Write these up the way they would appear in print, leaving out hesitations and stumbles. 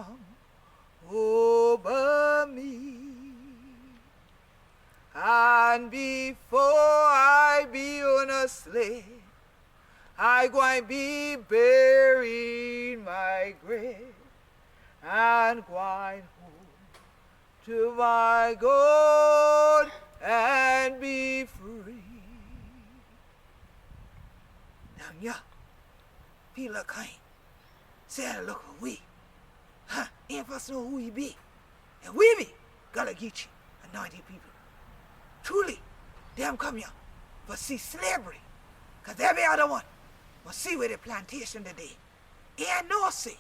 come over me. And before I be on a slave, I going be buried in my grave and going home to my God and be free. Now, yeah, people are kind. Say, look at we. Huh? Any of us know who we be. And we be Gullah Geechee, anointed people. Truly, them come here for see slavery. Because every other one will see where the plantation today. And no see.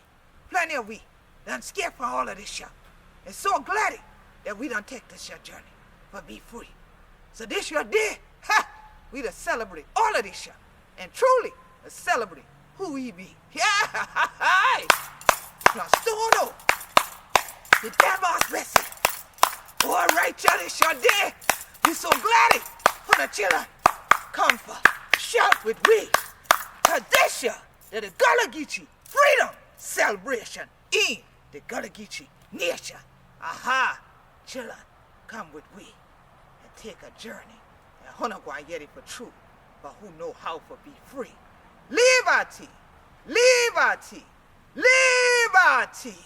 Plenty of we done escaped from all of this shit. And so glad that we done take this shit journey for be free. So this your day, ha! We done celebrate all of this shit. And truly celebrate who we be. Yeah! Plus Stono, the devil's blessing. All right, y'all, this your day. We so glad for the children come for shout with we. Cause this year, the Gullah Geechee freedom celebration in the Gullah Geechee nation. Aha, children, come with we and take a journey. And who not going to get it for true, but who know how to be free. Liberty, liberty, liberty.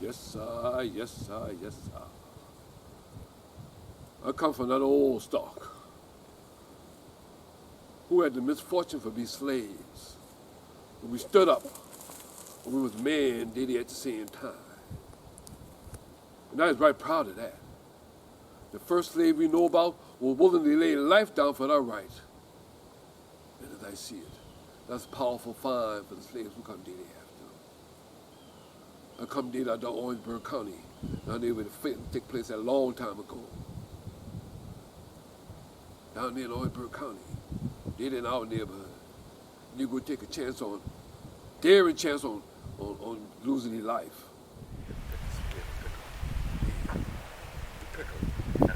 Yes, sir, yes, sir, yes, sir. I come from that old stock who had the misfortune to be slaves. But we stood up when we was men and did it at the same time. And I was right proud of that. The first slave we know about was willing to lay life down for their rights. And as I see it, that's a powerful find for the slaves who come daily after. I come daily out of Orangeburg County. Down there where the fighting took place a long time ago. Down there in Orangeburg County. They in our neighborhood. And you go take a chance on, daring chance on losing their life.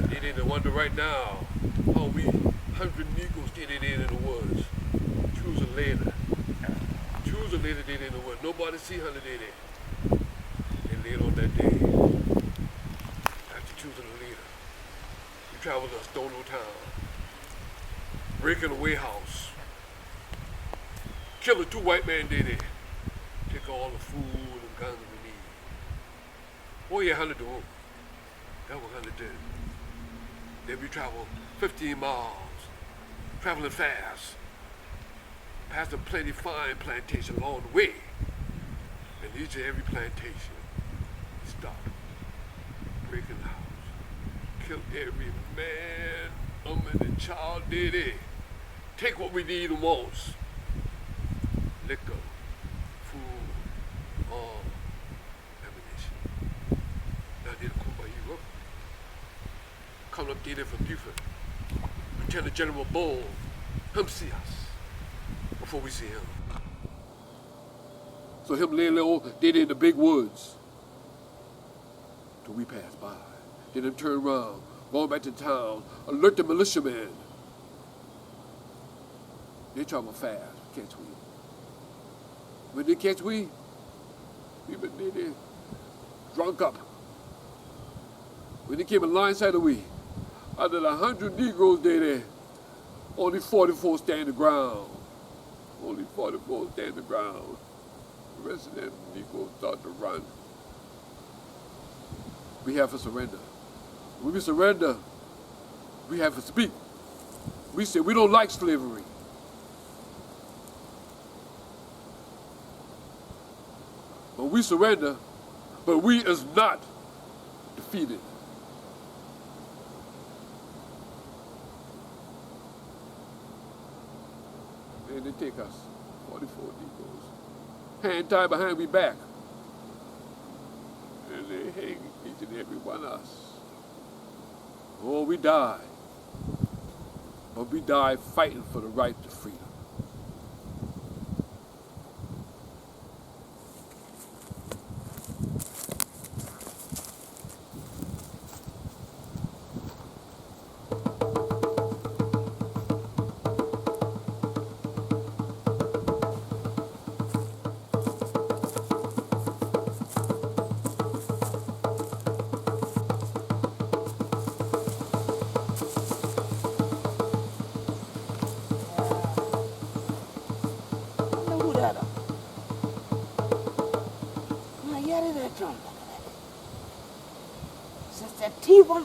They didn't wonder right now how we 100 Negroes did it in the woods. Choose a later. Choose a later did in the woods. Nobody see 100 did it. They laid on that day. After choosing a leader. We traveled to Stono Town. Breaking a warehouse. Killing 2 white men did it. Take all the food and guns we need. Oh yeah, 100 do. That was 100 did. Then we traveled 15 miles, traveling fast, past a plenty fine plantation along the way. And each and every plantation, we stopped, breaking the house, killed every man, woman, and child did it. Take what we need the most. Liquor, food, all ammunition. Now did Kumbaya River. Come up there from Buford. Lieutenant General Bull, come see us. before we see him. So him laying low, they in the big woods till we pass by. Then him turn around, going back to town, alert the militiamen. They travel fast, catch we. When they catch we been there drunk up. When they came alongside of we, out of the 100 Negroes there, only 44 stand the ground. Only 44 stand the ground. The rest of them Negroes start to run. We have to surrender. When we surrender, we have to speak. We say we don't like slavery. But we surrender, but we is not defeated. And they take us, 44 Negroes, hand tied behind we back. And they hang each and every one of us. Oh, we died. But we died fighting for the right to freedom.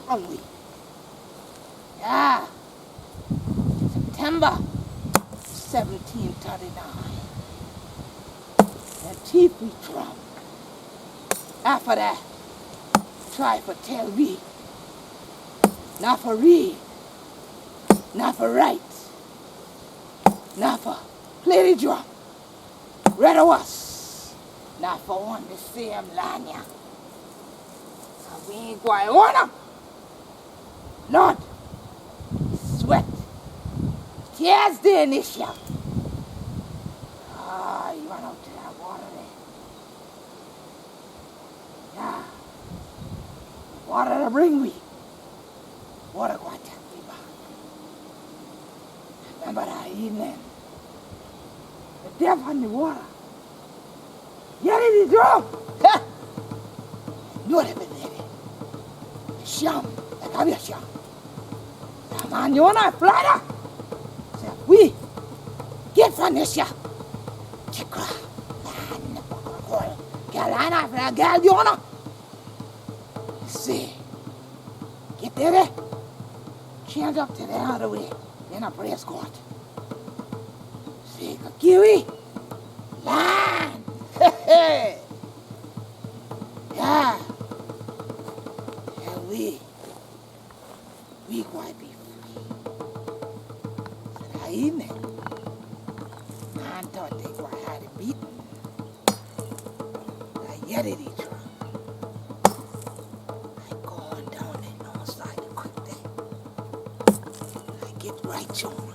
Only. Yeah. September 1739. The teepee drum. After that, try for tell we. Not for read. Not for write. Not for play the drum. Red of us. Not for one the same lanya. So we ain't going on them. Blood, sweat, tears the initial. Ah, you run out to that water there. Yeah. Water to bring me. Water going to take me back. Remember that evening? The death on the water. Yeah, it is wrong. You would have been there. Sham, the caviar sham. Man, you're not flatter. We get from this ya. Chikra. Galana, Galiona. See. Get there. Change up to the other way. Then a praise God. See, Kiwi. Land. Yeah. And we quite be. Evening. Man thought they were had it beaten. I yet it each one. I go on down the north side of quick there. I get right on her.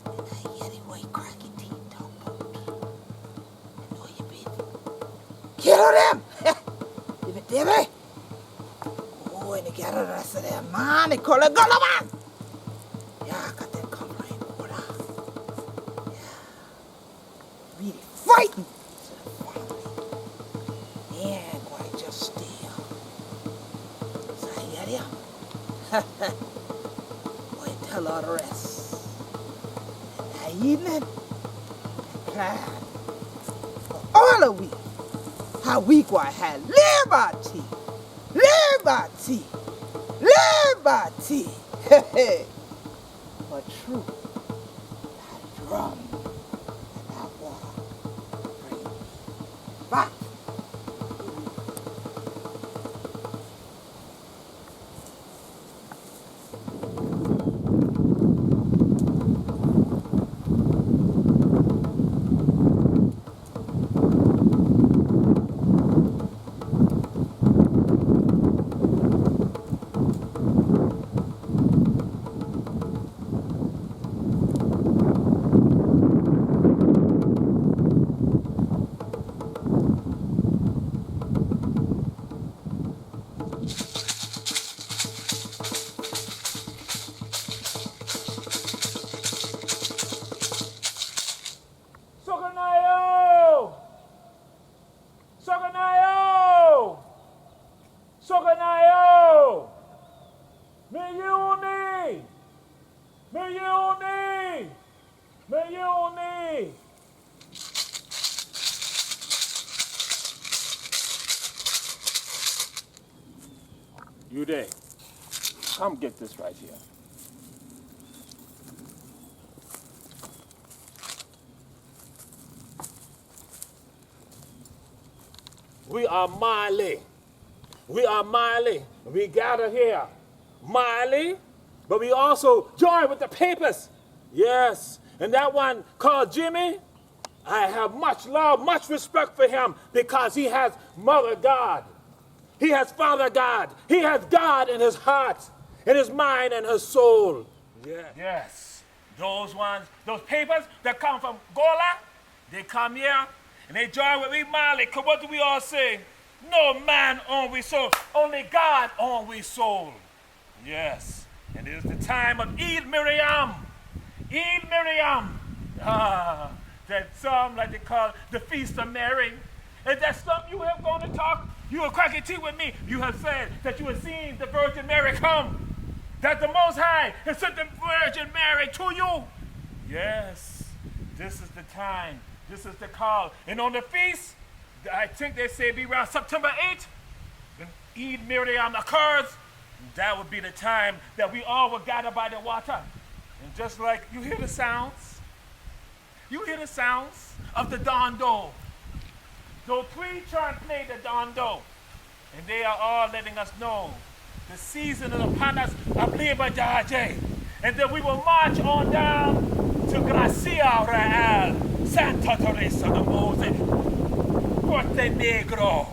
And I yet it white cracky teeth talk about. I know you beat. Kill them! If it did me. Oh, and they get the rest of them, man. They call it Gulliman. Yeah, I got that covering water. Yeah. Really fighting to the family. Yeah, quite just still. So I get him. Boy, tell all the rest. And that evening, I planned for all of we how we quite had liberty. Liberty. Liberty. Hey. But true, that drum and that water bring me back. today. Come get this right here. We are Miley. We are Miley. We gather here. Miley, but we also join with the papers. Yes. And that one called Jimmy, I have much love, much respect for him because he has Mother God. He has Father God. He has God in his heart, in his mind, and his soul. Yeah. Yes. Those ones, those papers that come from Gola, they come here and they join with me, Miley. Because what do we all say? No man own we soul, only God own we soul. Yes. And it is the time of Eid Miriam. Eid Miriam. That some like they call the Feast of Mary. Is that something you have gone to talk? You were cracking tea with me. You have said that you have seen the Virgin Mary come. That the Most High has sent the Virgin Mary to you. Yes. This is the time. This is the call. And on the feast, I think they say be around September 8th, when Eid Miriam occurs, that would be the time that we all will gather by the water. And just like you hear the sounds of the dondo. Those three chants play the dondo, and they are all letting us know the season is upon us of Liber Daje. And then we will march on down to Gracia Real, Santa Teresa de Moses, Porte Negro.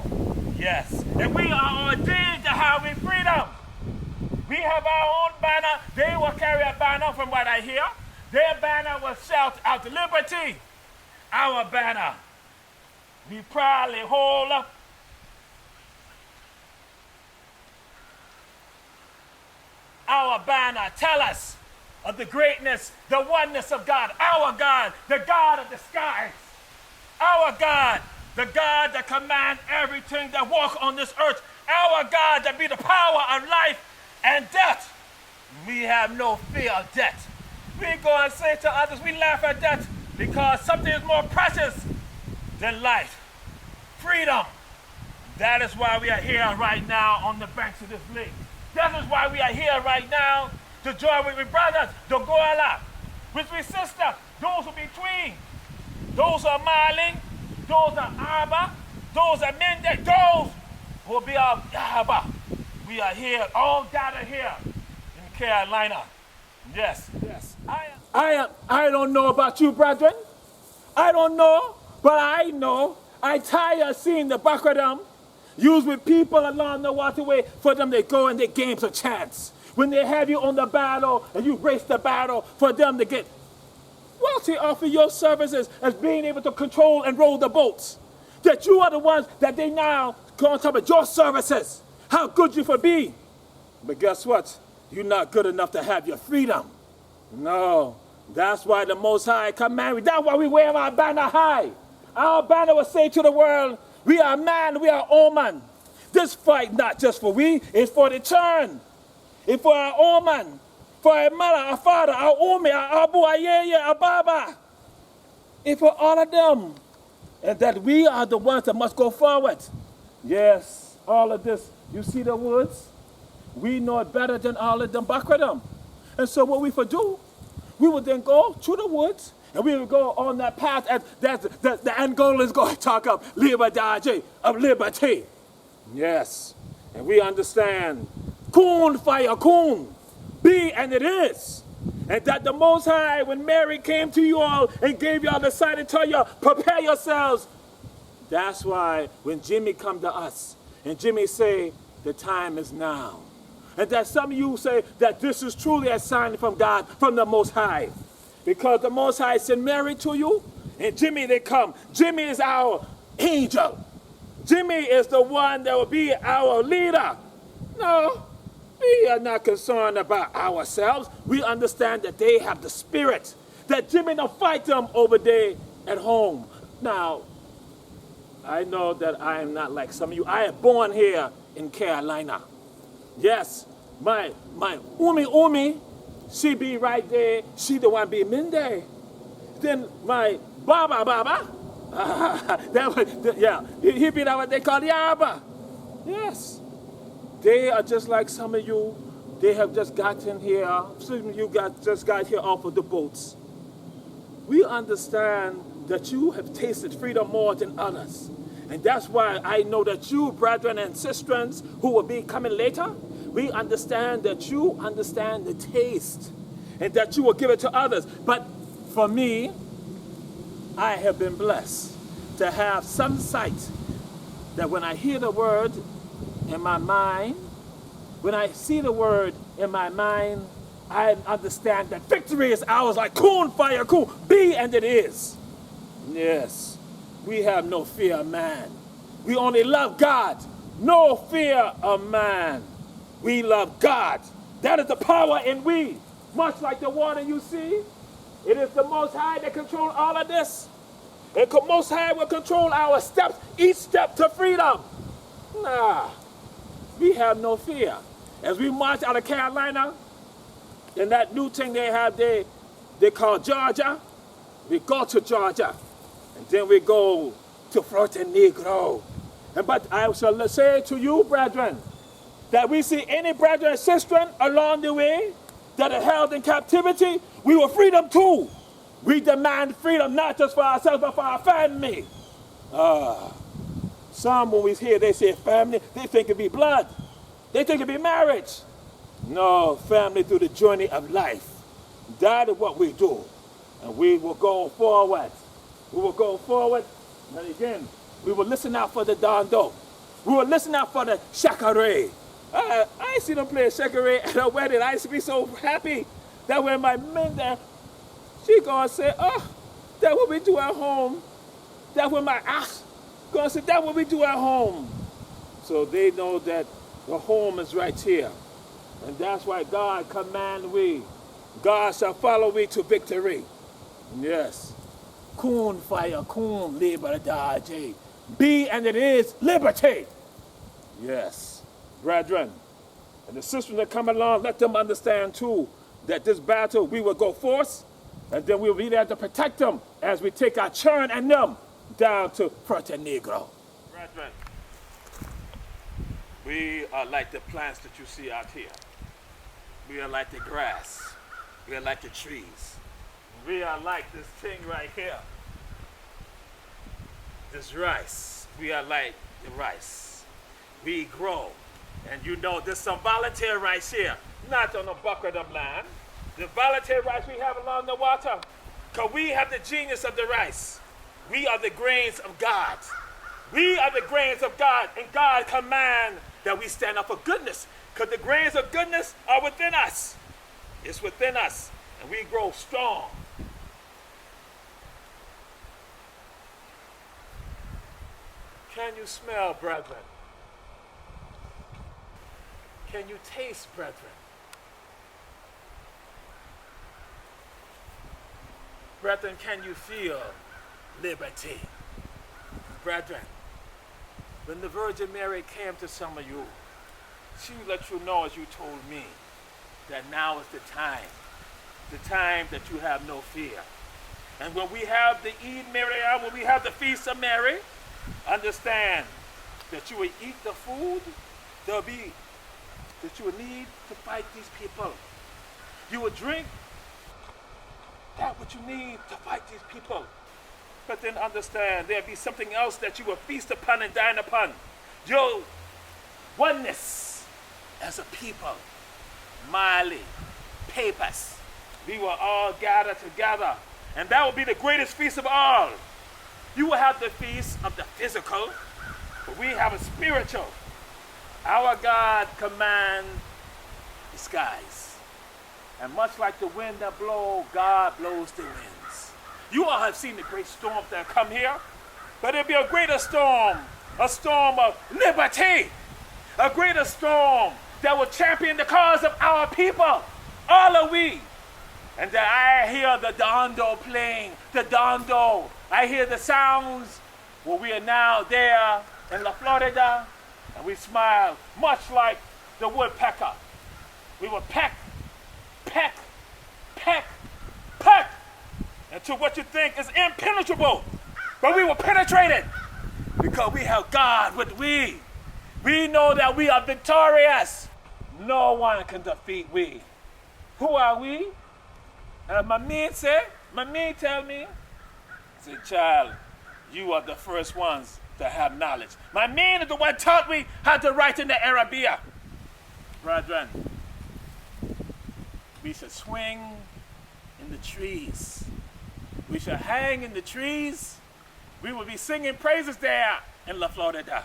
Yes, and we are ordained to have a freedom. We have our own banner. They will carry a banner from what I hear. Their banner will shout out liberty. Our banner, we proudly hold up. Our banner tell us of the greatness, the oneness of God. Our God, the God of the skies. Our God, the God that commands everything that walk on this earth. Our God that be the power of life and death. We have no fear of death. We go and say to others, we laugh at death because something is more precious than life. Freedom. That is why we are here right now on the banks of this lake. That is why we are here right now to join with my brothers, the Goala, with my sister, those who between. Those are Mali, those are Abba, those are Mende, those will be our Abba. We are here, all gathered here in Carolina. Yes, yes. I don't know about you, brethren. I don't know, but I know. I tire of seeing the Bakradam used with people along the waterway for them to go and they games a chance. When they have you on the battle and you race the battle for them to get wealthy off of your services as being able to control and roll the boats. That you are the ones that they now go on top of your services. How good you for be. But guess what? You're not good enough to have your freedom. No. That's why the Most High command. That's why we wear our banner high. Our banner will say to the world, we are man, we are Oman. This fight not just for we, it's for the turn. It's for our Oman, for our mother, our father, our Umi, our Abu, our Yeye, our Baba. It's for all of them. And that we are the ones that must go forward. Yes, all of this. You see the woods? We know it better than all of them Bakradam. And so what we would do, we would then go through the woods and we would go on that path as the Angolans go and talk of liberty, of liberty. Yes. And we understand. Kun fire kun. Be and it is. And that the Most High, when Mary came to you all and gave y'all the sign and told you, prepare yourselves. That's why when Jimmy come to us and Jimmy say, the time is now. And that some of you say that this is truly a sign from God, from the Most High. Because the Most High sent Mary to you, and Jimmy they come. Jimmy is our angel. Jimmy is the one that will be our leader. No, we are not concerned about ourselves. We understand that they have the spirit. That Jimmy don't fight them over there at home. Now, I know that I am not like some of you. I am born here in Carolina. Yes, my Umi, she be right there. She the one be Minde. Then my Baba, he be that what they call the Abba. Yes, They are just like some of you. They have just gotten here. Some of you just got here off of the boats. We understand that you have tasted freedom more than others. And that's why I know that you, brethren and sisters, who will be coming later, we understand that you understand the taste and that you will give it to others. But for me, I have been blessed to have some sight that when I hear the word in my mind, when I see the word in my mind, I understand that victory is ours like coon fire, coon, be and it is. Yes, we have no fear of man. We only love God, no fear of man. We love God. That is the power in we. Much like the water you see, it is the Most High that controls all of this. And the Most High will control our steps, each step to freedom. Nah, we have no fear. As we march out of Carolina, and that new thing they have, they call Georgia, we go to Georgia, and then we go to Forte Negro. But I shall say to you, brethren, that we see any brethren and sisters along the way that are held in captivity, we will free them too. We demand freedom not just for ourselves, but for our family. Some, when we hear they say family, they think it be blood. They think it be marriage. No, family through the journey of life. That is what we do. And we will go forward. We will go forward. And again, we will listen out for the dando. We will listen out for the shakare. I see them play shakare at a wedding. I used to be so happy that when my men there, she gonna say, oh, that what we do at home. That when my gonna say, that what we do at home. So they know that the home is right here. And that's why God command we. God shall follow we to victory. Yes. Kun fire, kun libertad. Be and it is liberty. Yes. Brethren, and the sisters that come along, let them understand too that this battle we will go forth, and then we'll be there to protect them as we take our churn and them down to Forte Negro. Brethren, we are like the plants that you see out here. We are like the grass. We are like the trees. We are like this thing right here. This rice. We are like the rice. We grow. And you know, there's some voluntary rice here, not on the bucket of land. The voluntary rice we have along the water, because we have the genius of the rice. We are the grains of God. We are the grains of God, and God commands that we stand up for goodness, because the grains of goodness are within us. It's within us, and we grow strong. Can you smell, brethren? Can you taste, brethren? Brethren, can you feel liberty? Brethren, when the Virgin Mary came to some of you, she let you know, as you told me, that now is the time that you have no fear. And when we have the Eid Miriam, when we have the Feast of Mary, understand that you will eat the food that you will need to fight these people. You will drink that what you need to fight these people. But then understand there'll be something else that you will feast upon and dine upon. Your oneness as a people. Mali, Papers. We will all gather together. And that will be the greatest feast of all. You will have the feast of the physical, but we have a spiritual. Our God commands the skies. And much like the wind that blows, God blows the winds. You all have seen the great storms that come here, but it'll be a greater storm, a storm of liberty, a greater storm that will champion the cause of our people, all of we. And that I hear the dando playing, the dando. I hear the sounds where we are now there in La Florida, and we smile, much like the woodpecker. We will peck, peck, peck, peck, until what you think is impenetrable. But we will penetrate it, because we have God with we. We know that we are victorious. No one can defeat we. Who are we? My man tell me, say, child, you are the first ones to have knowledge. My man is the one taught me how to write in the Arabia. Brethren, we should swing in the trees. We should hang in the trees. We will be singing praises there in La Florida.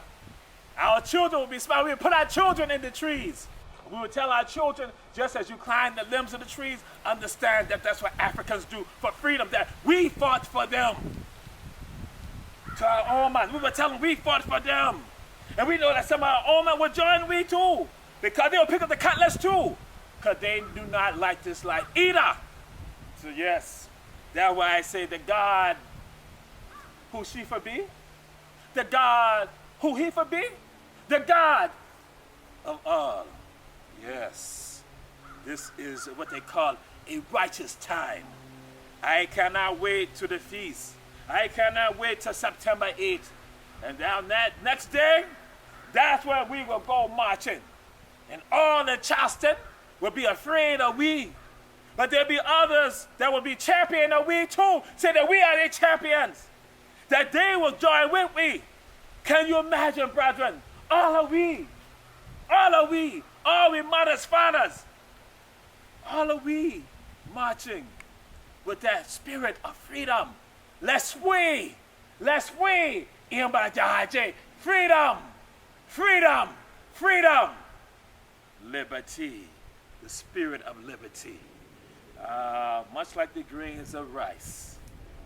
Our children will be smiling. We will put our children in the trees. We will tell our children, just as you climb the limbs of the trees, understand that that's what Africans do for freedom, that we fought for them. To our own man, we will tell them we fought for them. And we know that some of our own men will join we too, because they will pick up the cutlass too, because they do not like this life either. So yes, that's why I say the God who she for be, the God who he for be, the God of all. Yes, this is what they call a righteous time. I cannot wait to the feast. I cannot wait till September 8th. And down that next day, that's where we will go marching. And all in Charleston will be afraid of we. But there'll be others that will be champion of we too. Say that we are the champions. That they will join with we. Can you imagine, brethren? All of we, all we mothers, fathers, all of we marching with that spirit of freedom. Let's we, freedom, freedom, freedom, liberty, the spirit of liberty. Much like the grains of rice,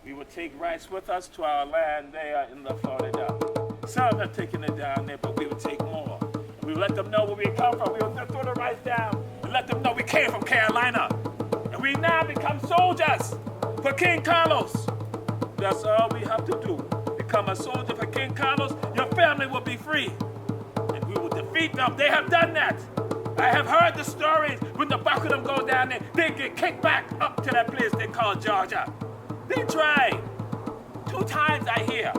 we will take rice with us to our land there in La Florida. Some have taken it down there, but we will take more. And we will let them know where we come from. We will throw the rice down and let them know we came from Carolina. And we now become soldiers for King Carlos. That's all we have to do. Become a soldier for King Carlos. Your family will be free. And we will defeat them. They have done that. I have heard the stories when the back of them go down there, they get kicked back up to that place they call Georgia. They tried. 2 times I hear.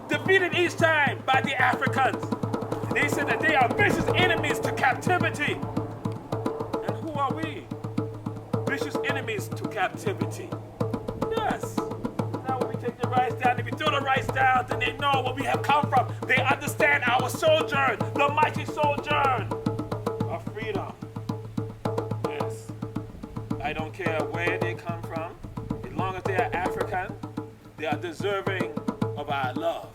Defeated each time by the Africans. They said that they are vicious enemies to captivity. And who are we? Vicious enemies to captivity. Yes. Now when we take the rice down, if we throw the rice down, then they know where we have come from. They understand our sojourn, the mighty sojourn of freedom. Yes. I don't care where they come from. As long as they are African, they are deserving of our love.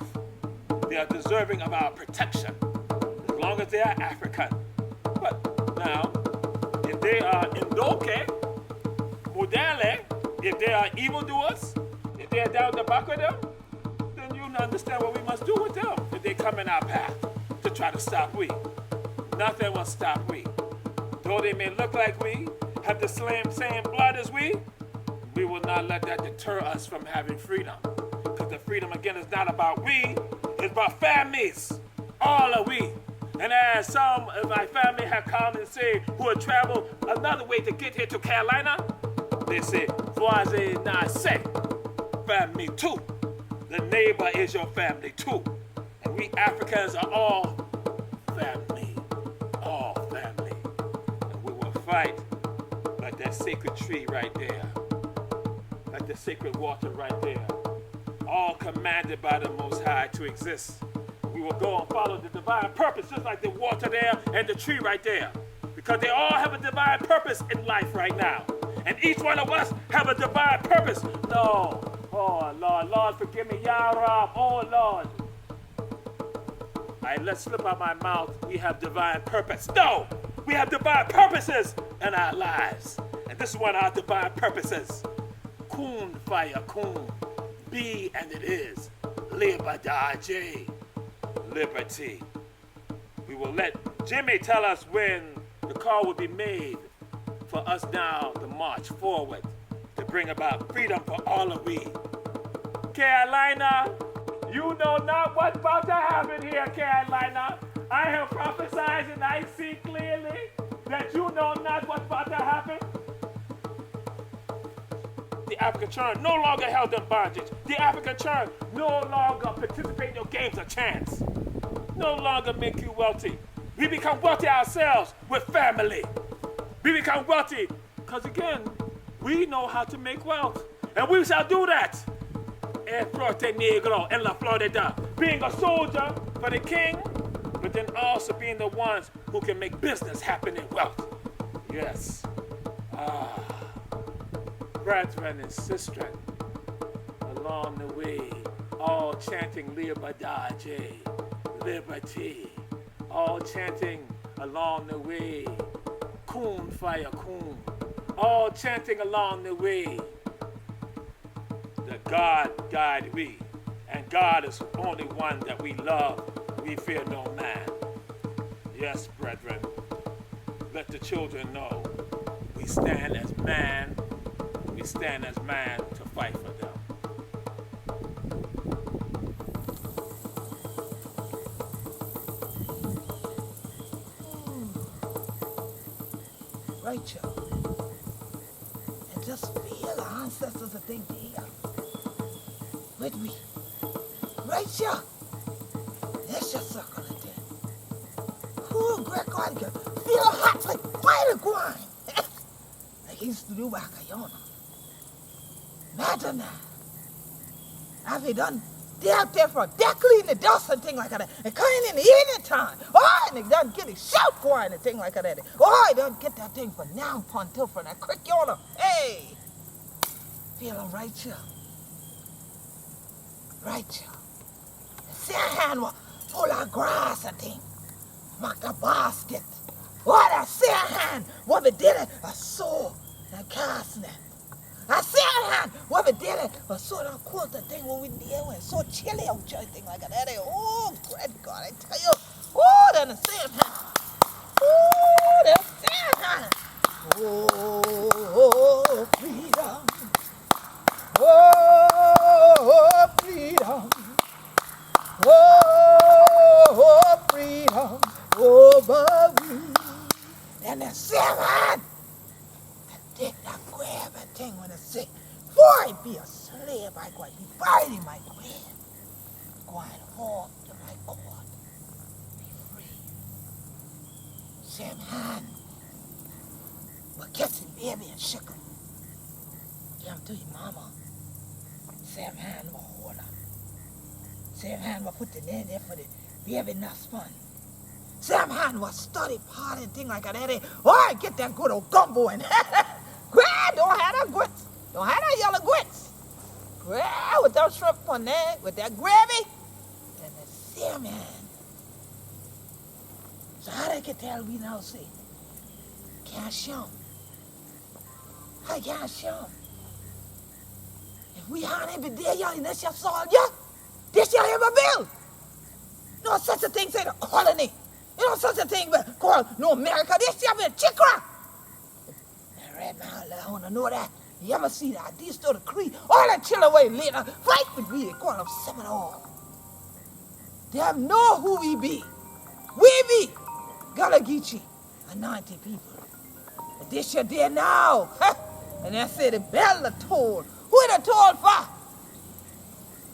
They are deserving of our protection. As long as they are African. But now, if they are Ndoke, Mudele, if they are evildoers, if they are down the back of them, then you understand what we must do with them if they come in our path to try to stop we. Nothing will stop we. Though they may look like we, have the same blood as we will not let that deter us from having freedom. Because the freedom, again, is not about we, it's about families. All of we. And as some of my family have come and say, who have traveled another way to get here to Carolina, they say, voisin nase, family too. The neighbor is your family too. And we Africans are all family. All family. And we will fight like that sacred tree right there. Like the sacred water right there. All commanded by the Most High to exist. We will go and follow the divine purpose, just like the water there and the tree right there. Because they all have a divine purpose in life right now. And each one of us have a divine purpose. No. Oh, Lord, forgive me. Ya Rab. Oh, Lord. I let slip out my mouth. We have divine purpose. No. We have divine purposes in our lives. And this is one of our divine purposes. Kun fire kun. Be and it is. Liberty. Liberty. We will let Jimmy tell us when the call will be made for us now to march forward to bring about freedom for all of we. Carolina, you know not what's about to happen here, Carolina. I have prophesied and I see clearly that you know not what's about to happen. The African churn no longer held in bondage. The African churn no longer participate in your games of chance. no longer make you wealthy. We become wealthy ourselves with family. We become wealthy because, again, we know how to make wealth. And we shall do that. El Flote Negro en la Florida. Being a soldier for the king, but then also being the ones who can make business happen in wealth. Yes. Brethren and sisters, along the way, all chanting Libertad, liberty. All chanting along the way, Kun Fire Kun. All chanting along the way, that God guide we, and God is the only one that we love. We fear no man. Yes, brethren, let the children know we stand as man. We stand as man to fight for them. Right, y'all. And just feel the ancestors that they did with me. Right, y'all. That's your circle of death. Who Greg God can feel hot like fire grind. Like he used to do back at Yona. Imagine that. Have they done? They out there for they clean the dust and thing like that. And coming in the evening time. Oh, and they done get his shout going and thing like that. Oh, they done get that thing for now until for that quick yonder. Hey. Feeling right here. Right here. The sand hand was full of grass and thing. Make a basket. Oh, that sand hand, what we did it, a saw and casting it. I said, hand, what we did it, but so that quilt the thing what we did when so chilly out there, thing like that. Oh, great God, I tell you. Oh, then the same hand. Oh, the same hand. Oh, freedom. Oh, freedom. Oh, freedom. Over me. Then the same hand. Did not grab a thing when I say, before I be a slave, I go be fighting my queen. Going home to my court. Be free. Same hand. But kissing baby and shook him. Give him to your mama. Same hand will hold him. Same hand will put the name there for the baby not fun. Same hand will study part and thing like that. Oh, I get that good old gumbo and Grab, don't have that grits. Don't have that yellow grits. Grab with that shrimp on there, with that gravy, and the salmon. So how they can tell we now see? Can't show 'em. I can't show 'em. If we had every day, y'all, and that's your soul, yeah? This y'all ever build. No such a thing as a colony. You know such a thing called no America. This y'all be a chikra. Red Mountain, I want to know that. You ever see that? These to the Cree, all that chill away later. Fight with me, they call them Seminole. They have know who we be. We be Gullah Geechee, anointed people. But this you're there now. And they say the bell are told. Who they told for?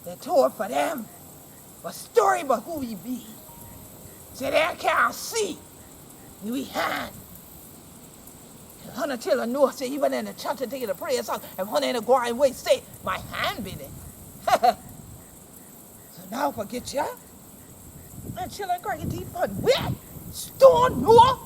They told for them. A story about who we be. So they can't see. We hand. Hunter children know, say, even in the church and taking the prayer song, and one in the going way, say, my hand be there. So now forget ya. And children crying deep fun. Where? Stone Noah?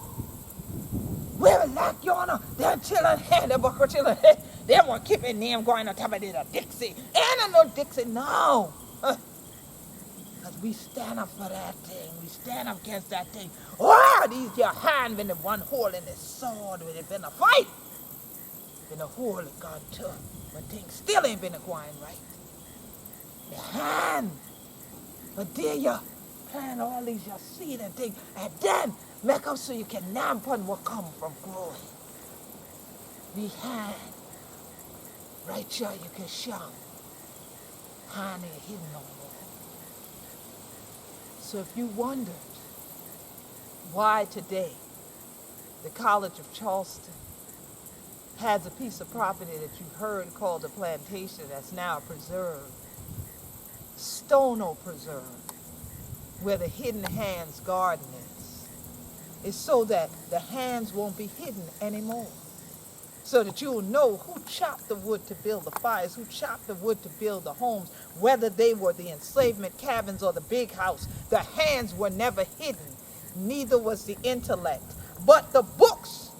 Where like yonder? Them children, the bucker children, they want to keep their name going on top of it, Dixie. And no Dixie now. Because we stand up for that thing. We stand up against that thing. Oh, these your hand been the one hole in the sword when it been a fight. Been a hole it gone to. When things still ain't been a going right. The hand. But there you plant all these your seed and things. And then make up so you can name upon what come from growing. The hand. Right here you can show. Hand ain't hidden no more. So if you wondered why today the College of Charleston has a piece of property that you've heard called a plantation that's now preserved, Stono Preserve, where the hidden hands garden is so that the hands won't be hidden anymore. So that you'll know who chopped the wood to build the fires, who chopped the wood to build the homes, whether they were the enslavement cabins or the big house. The hands were never hidden, neither was the intellect. But the books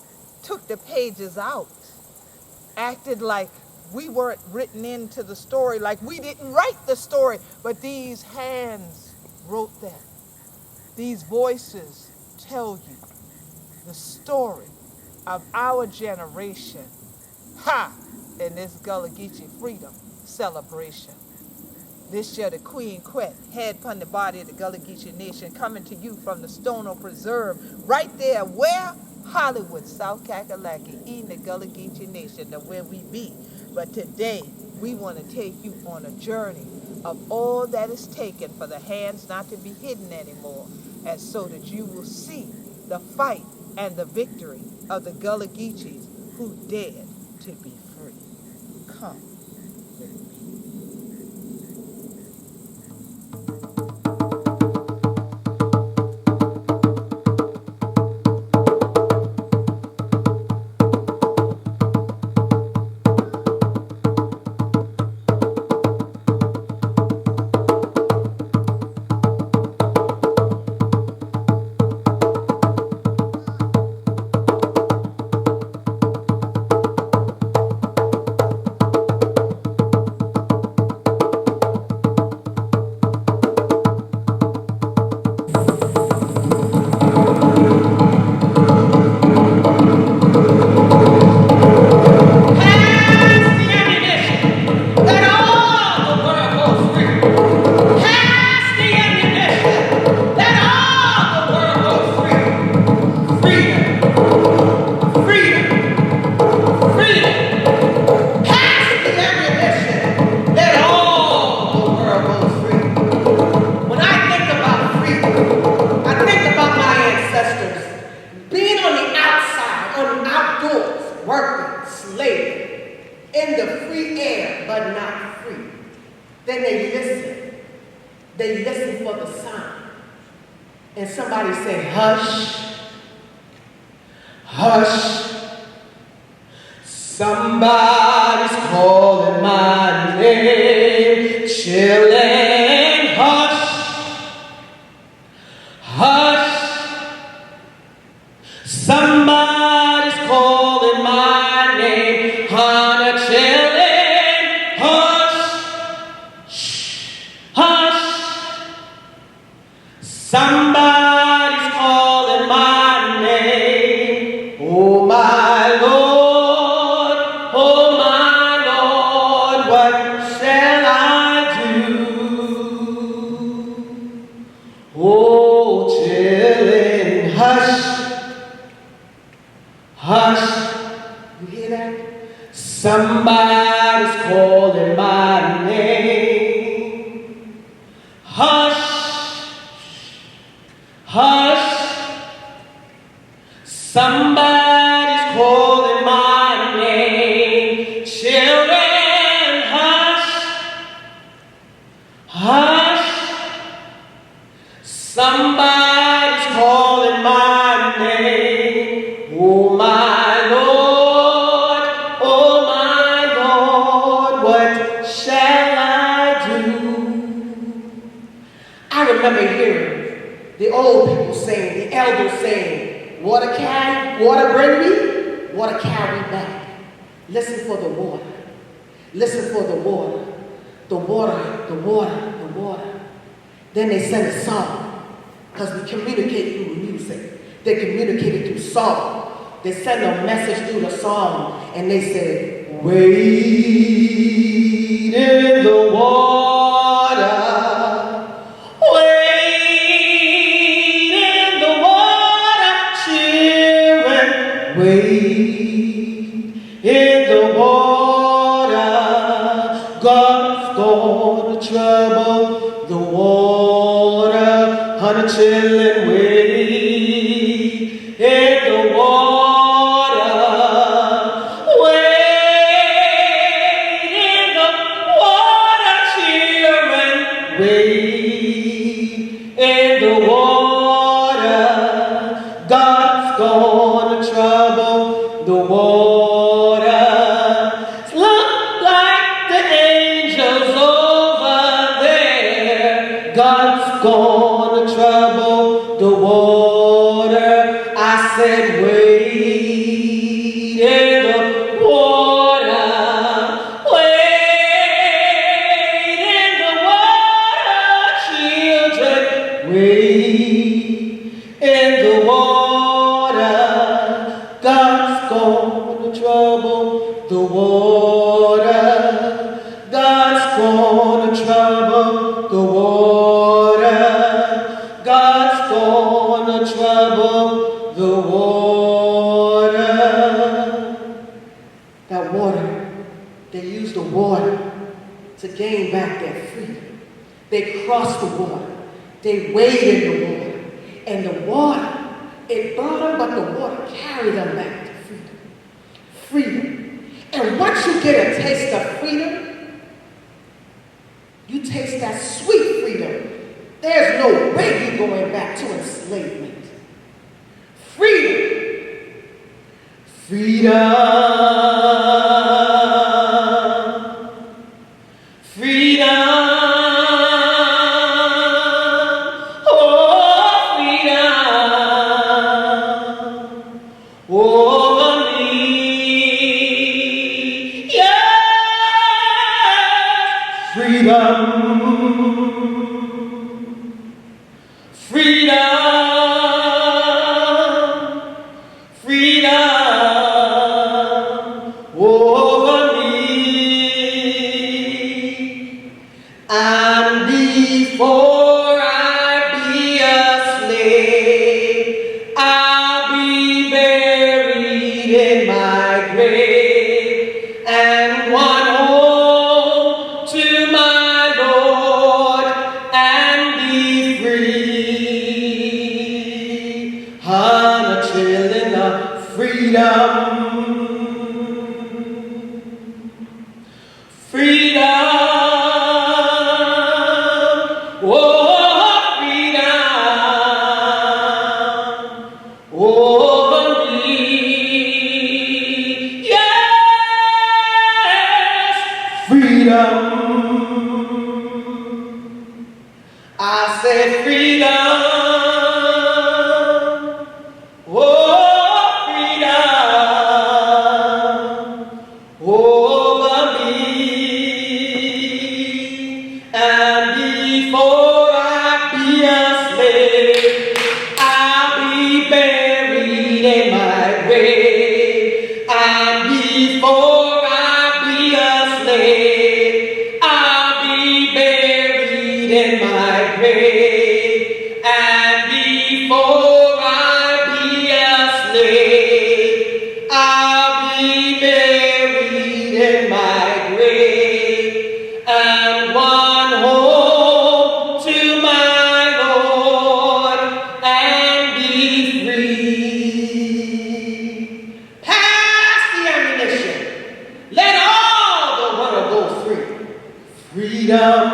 took the pages out, acted like we weren't written into the story, like we didn't write the story, but these hands wrote them. These voices tell you the story of our generation, in this Gullah Geechee freedom celebration. This year the Queen Quet, head upon the body of the Gullah Geechee Nation, coming to you from the Stono Preserve, right there where? Hollywood, South Kakalaki, in the Gullah Geechee Nation, where we be. But today, we want to take you on a journey of all that is taken for the hands not to be hidden anymore, and so that you will see the fight and the victory of the Gullah Geechees who dared to be free. Come with me. Then they sang a song, because we communicate through music. They communicated through song. They sent a message through the song, and they said, wade in the water, wade in the water, children, wade in the water, God's gonna trouble the water, honey, chillin', wade in the water, wade in the water, children, wade in God's gonna trouble the water. I said, wade in the water. Wade in the water, children. Wade in the water. God's gonna trouble the water. God's gonna trouble the water. God's gonna trouble the water. That water, they used the water to gain back their freedom. They crossed the water. They waded in the water. And the water, it burned them, but the water carried them back to freedom. Freedom. And once you get a taste of freedom, you taste that sweet freedom. There's no way you're going back to enslavement. Freedom. Freedom. Freedom. Oh, freedom. Over me. Yes. Freedom. Freedom, freedom over me. And before I be a slave, I'll be buried in my grave and one home to my Lord and be free. I'm a children of freedom. Freedom. Oh, freedom. Over me. Yes. Freedom. I said freedom. Oh, freedom over me. And before I be a slave, I'll be buried in my grave. And before I be a slave, I'll be buried in my grave. And before I be a slave, I'll be buried in my grave. And one home to my Lord and be free. Pass the ammunition. Let all the world go free. Freedom.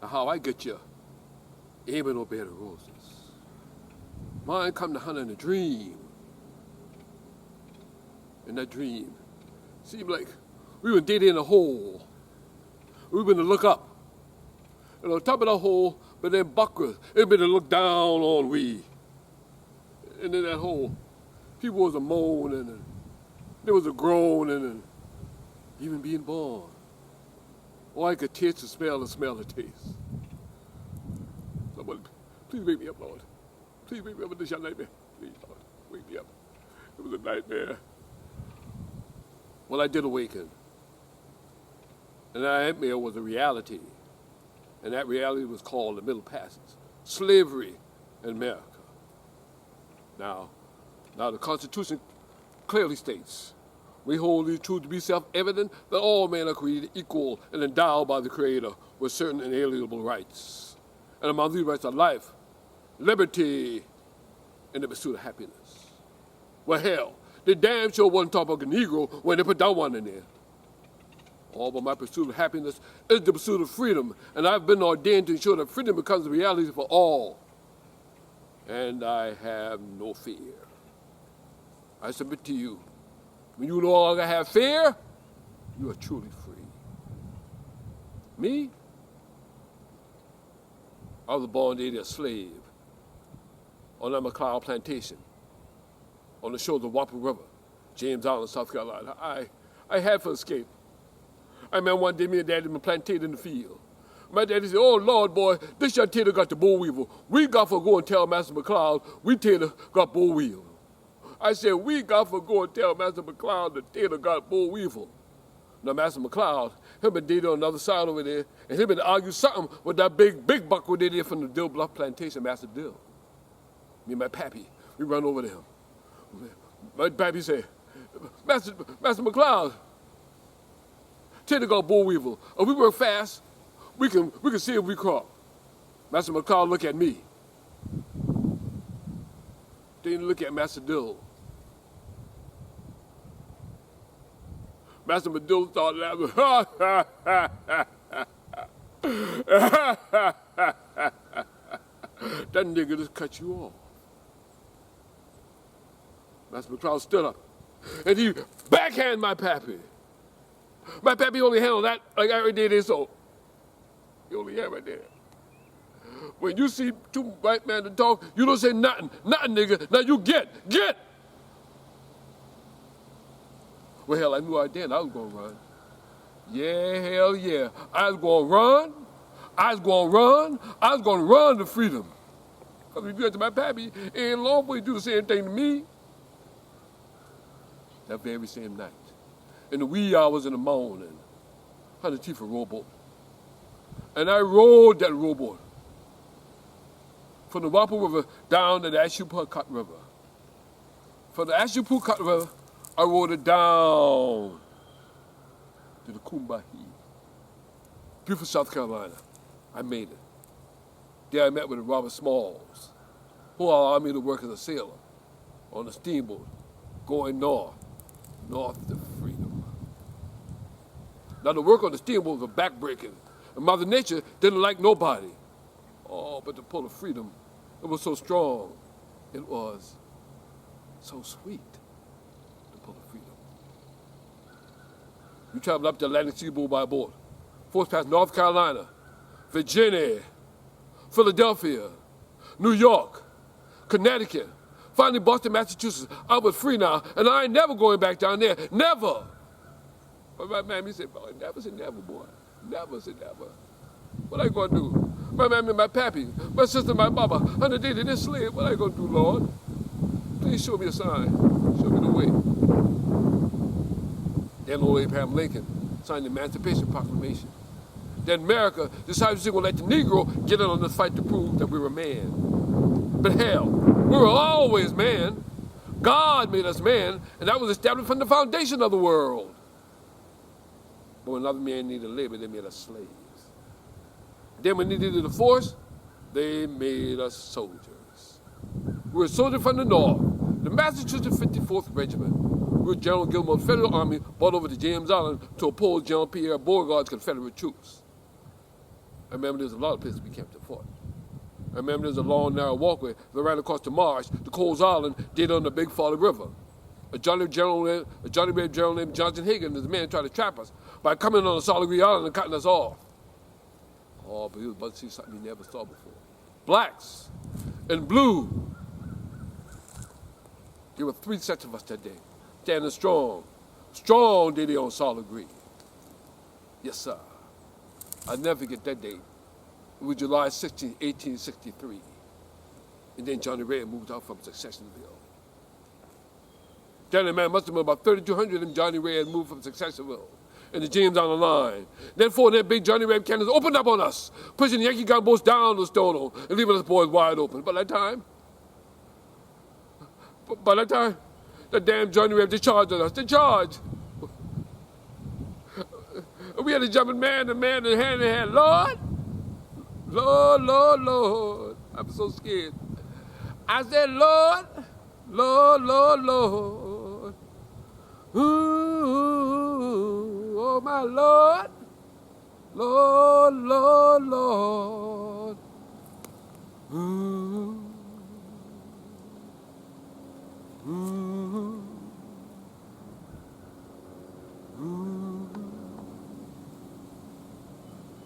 How I get you aiming no bed of roses. Mine come to hunt in a dream. In that dream, seemed like we were dead in a hole. We were to look up. And on top of the hole, but then backwards, it been to look down on we. And in that hole, people was a moaning and there was a groaning and even being born. Oh, I could taste the smell the taste. Somebody, please wake me up, Lord. Please wake me up in this young nightmare. Please, Lord, wake me up. It was a nightmare. Well, I did awaken. And that nightmare was a reality. And that reality was called the Middle Passage. Slavery in America. Now the Constitution clearly states, we hold these truths to be self-evident that all men are created equal and endowed by the Creator with certain inalienable rights. and among these rights are life, liberty, and the pursuit of happiness. Well, hell, they damn sure wasn't talking about the Negro when they put that one in there. All but my pursuit of happiness is the pursuit of freedom, and I've been ordained to ensure that freedom becomes a reality for all. And I have no fear. I submit to you, when you no longer have fear, you are truly free. Me? I was born to a slave on a McLeod plantation on the shores of Wappo River, James Island, South Carolina. I had for escape. I remember one day me and Daddy been planted in the field. My daddy said, "Oh, Lord, boy, this young Taylor got the boll weevil. We got for go and tell Master McLeod we Taylor got boll weevil." I said, "We got for go and tell Master McLeod that Taylor got boll weevil." Now, Master McLeod, he been dating on the other side over there, and he been arguing something with that big buck over there from the Dill Bluff plantation, Master Dill. Me and my pappy, we run over to him. My pappy said, Master McLeod, Taylor got boll weevil. If we work fast, we can see if we crop. Master McLeod look at me. Then he look at Master Dill. Master Dill started laughing. That nigga just cut you off. Master McLeod stood up and he backhand my pappy. My pappy only handled that like I already did his so. He only had right there. When you see two white men to talk, you don't say nothing, nigga. Now you get. Well, hell, I knew right then I was gonna run. Yeah, hell yeah. I was gonna run. I was gonna run to freedom. Because if you get to my pappy, it ain't long for you to do the same thing to me. That very same night, in the wee hours in the morning, I had a chief a rowboat. And I rowed that rowboat from the Wappo River down to the Ashuput River. From the Ashuput River, I rowed it down to the Combahee. Beautiful South Carolina. I made it. There I met with Robert Smalls, who allowed me to work as a sailor on a steamboat going north to freedom. Now the work on the steamboat was backbreaking, and Mother Nature didn't like nobody. Oh, but the pull of freedom, it was so strong. It was so sweet, the pull of freedom. You traveled up the Atlantic seaboard by boat, forced past North Carolina, Virginia, Philadelphia, New York, Connecticut, finally Boston, Massachusetts. I was free now, and I ain't never going back down there, never. But my mammy said, boy, never say never, boy. Never say never. What I gonna do? My mammy, my pappy, my sister, my mama, under the day of this slave, what I gonna do, Lord? Please show me a sign. Show me the way. Then old Abraham Lincoln signed the Emancipation Proclamation. Then America decided she was going to let the Negro get in on this fight to prove that we were man. But hell, we were always man. God made us man, and that was established from the foundation of the world. But when another man needed labor, they made us slaves. Then when they needed a force, they made us soldiers. We were soldiers from the North, the Massachusetts 54th Regiment. We were General Gilmore's Federal Army brought over to James Island to oppose General Pierre Beauregard's Confederate troops. I remember there's a lot of places we camped and fought. I remember there's a long, narrow walkway that ran across the marsh to Coles Island, did on the Big Falling River. A Johnny Brave general named Johnson Hagan and his men tried to trap us by coming on the Solid Green Island and cutting us off. Oh, but he was about to see something he never saw before. Blacks and blue. There were 3 sets of us that day, standing strong. Strong did he on Solid Green. Yes, sir. I'll never forget that day. It was July 16, 1863. And then Johnny Red moved out from Successionville. Then man must have been about 3,200 of them Johnny Red moved from Successionville in the James Island line. Then 4 of them big Johnny Red cannons opened up on us, pushing the Yankee gunboats down the Stono and leaving us boys wide open. By that time, the damn Johnny Red discharged on us. Discharged. We had to jump in man to hand in hand. Lord, Lord, Lord. I'm so scared. I said, Lord, Lord, Lord, Lord. Ooh, oh, my Lord. Lord, Lord, Lord. Ooh, ooh, ooh.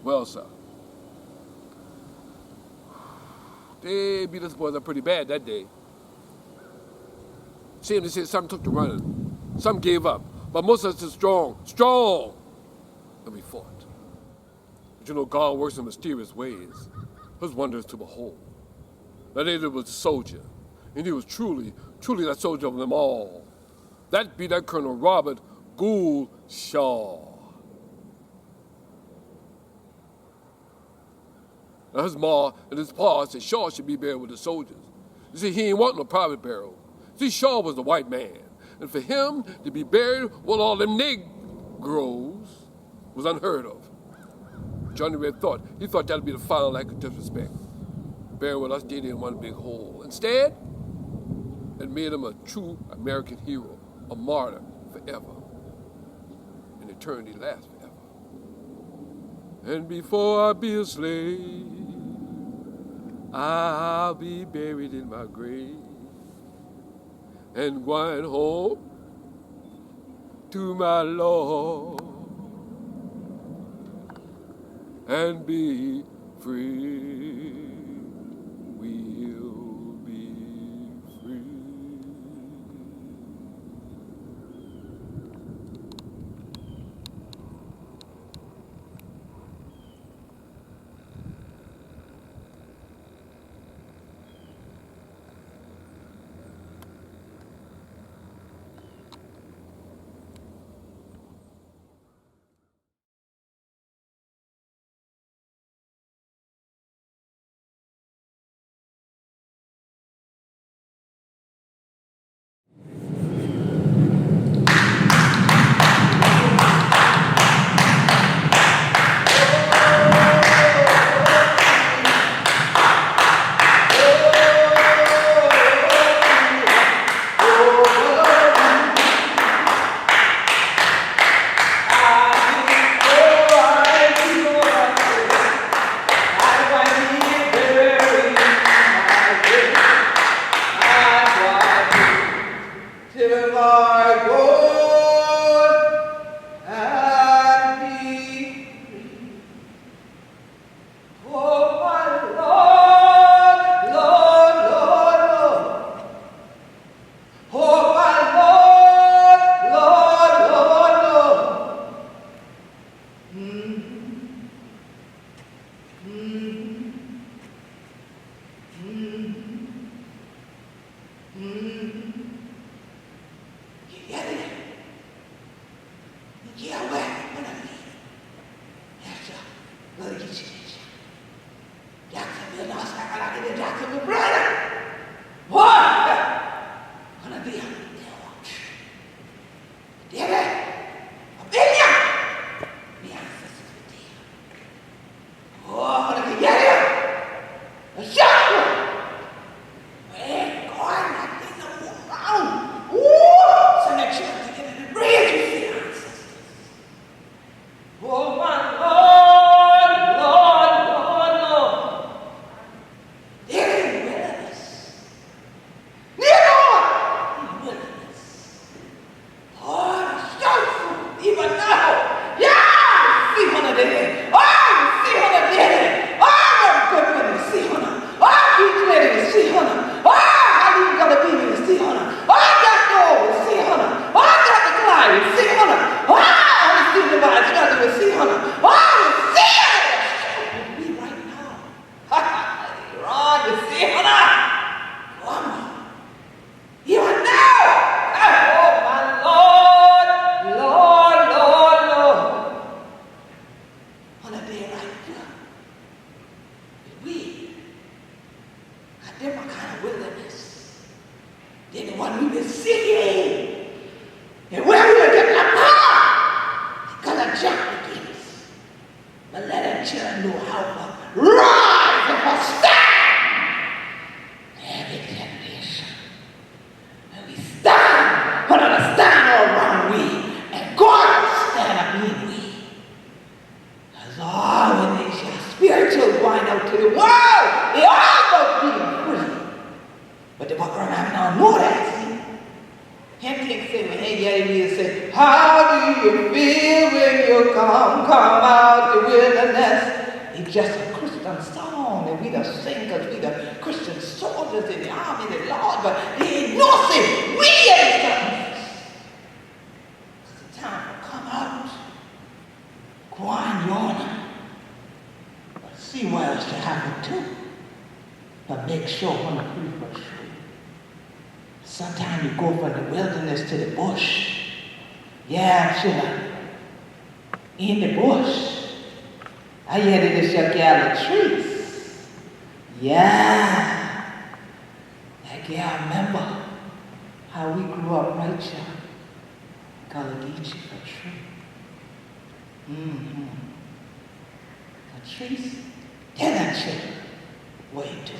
Well, sir, they beat us boys up pretty bad that day. Seemed to say some took to running, some gave up, but most of us are strong, and we fought. But you know, God works in mysterious ways. His wonders to behold. That David was a soldier, and he was truly that soldier of them all. That be that Colonel Robert Gould Shaw. Now his ma and his pa said Shaw should be buried with the soldiers. You see, he ain't want no private burial. See, Shaw was the white man, and for him to be buried with all them Negroes was unheard of. Johnny Red thought that'd be the final act of disrespect. Buried with us, they didn't want a big hole. Instead, it made him a true American hero, a martyr forever. And eternity lasts forever. And before I be a slave, I'll be buried in my grave and going home to my Lord and be free. We'll be free. But let a child know how to run. But I don't know that, see. Him take say, when he get me and say, how do you feel when you come out the wilderness? It's just a Christian song that we done sing because we the Christian soldiers in the army of the Lord, but he ain't nothing. We ain't something. It's the time to come out. Go on, yawning. But see what else can happen too. But make sure when the people are true. Sometimes you go from the wilderness to the bush. Yeah, sure. In the bush. I headed this your gal of trees. Yeah. That gal remember how we grew up right here. Gullah Geechee for tree. Patrice, tell that chick what you do.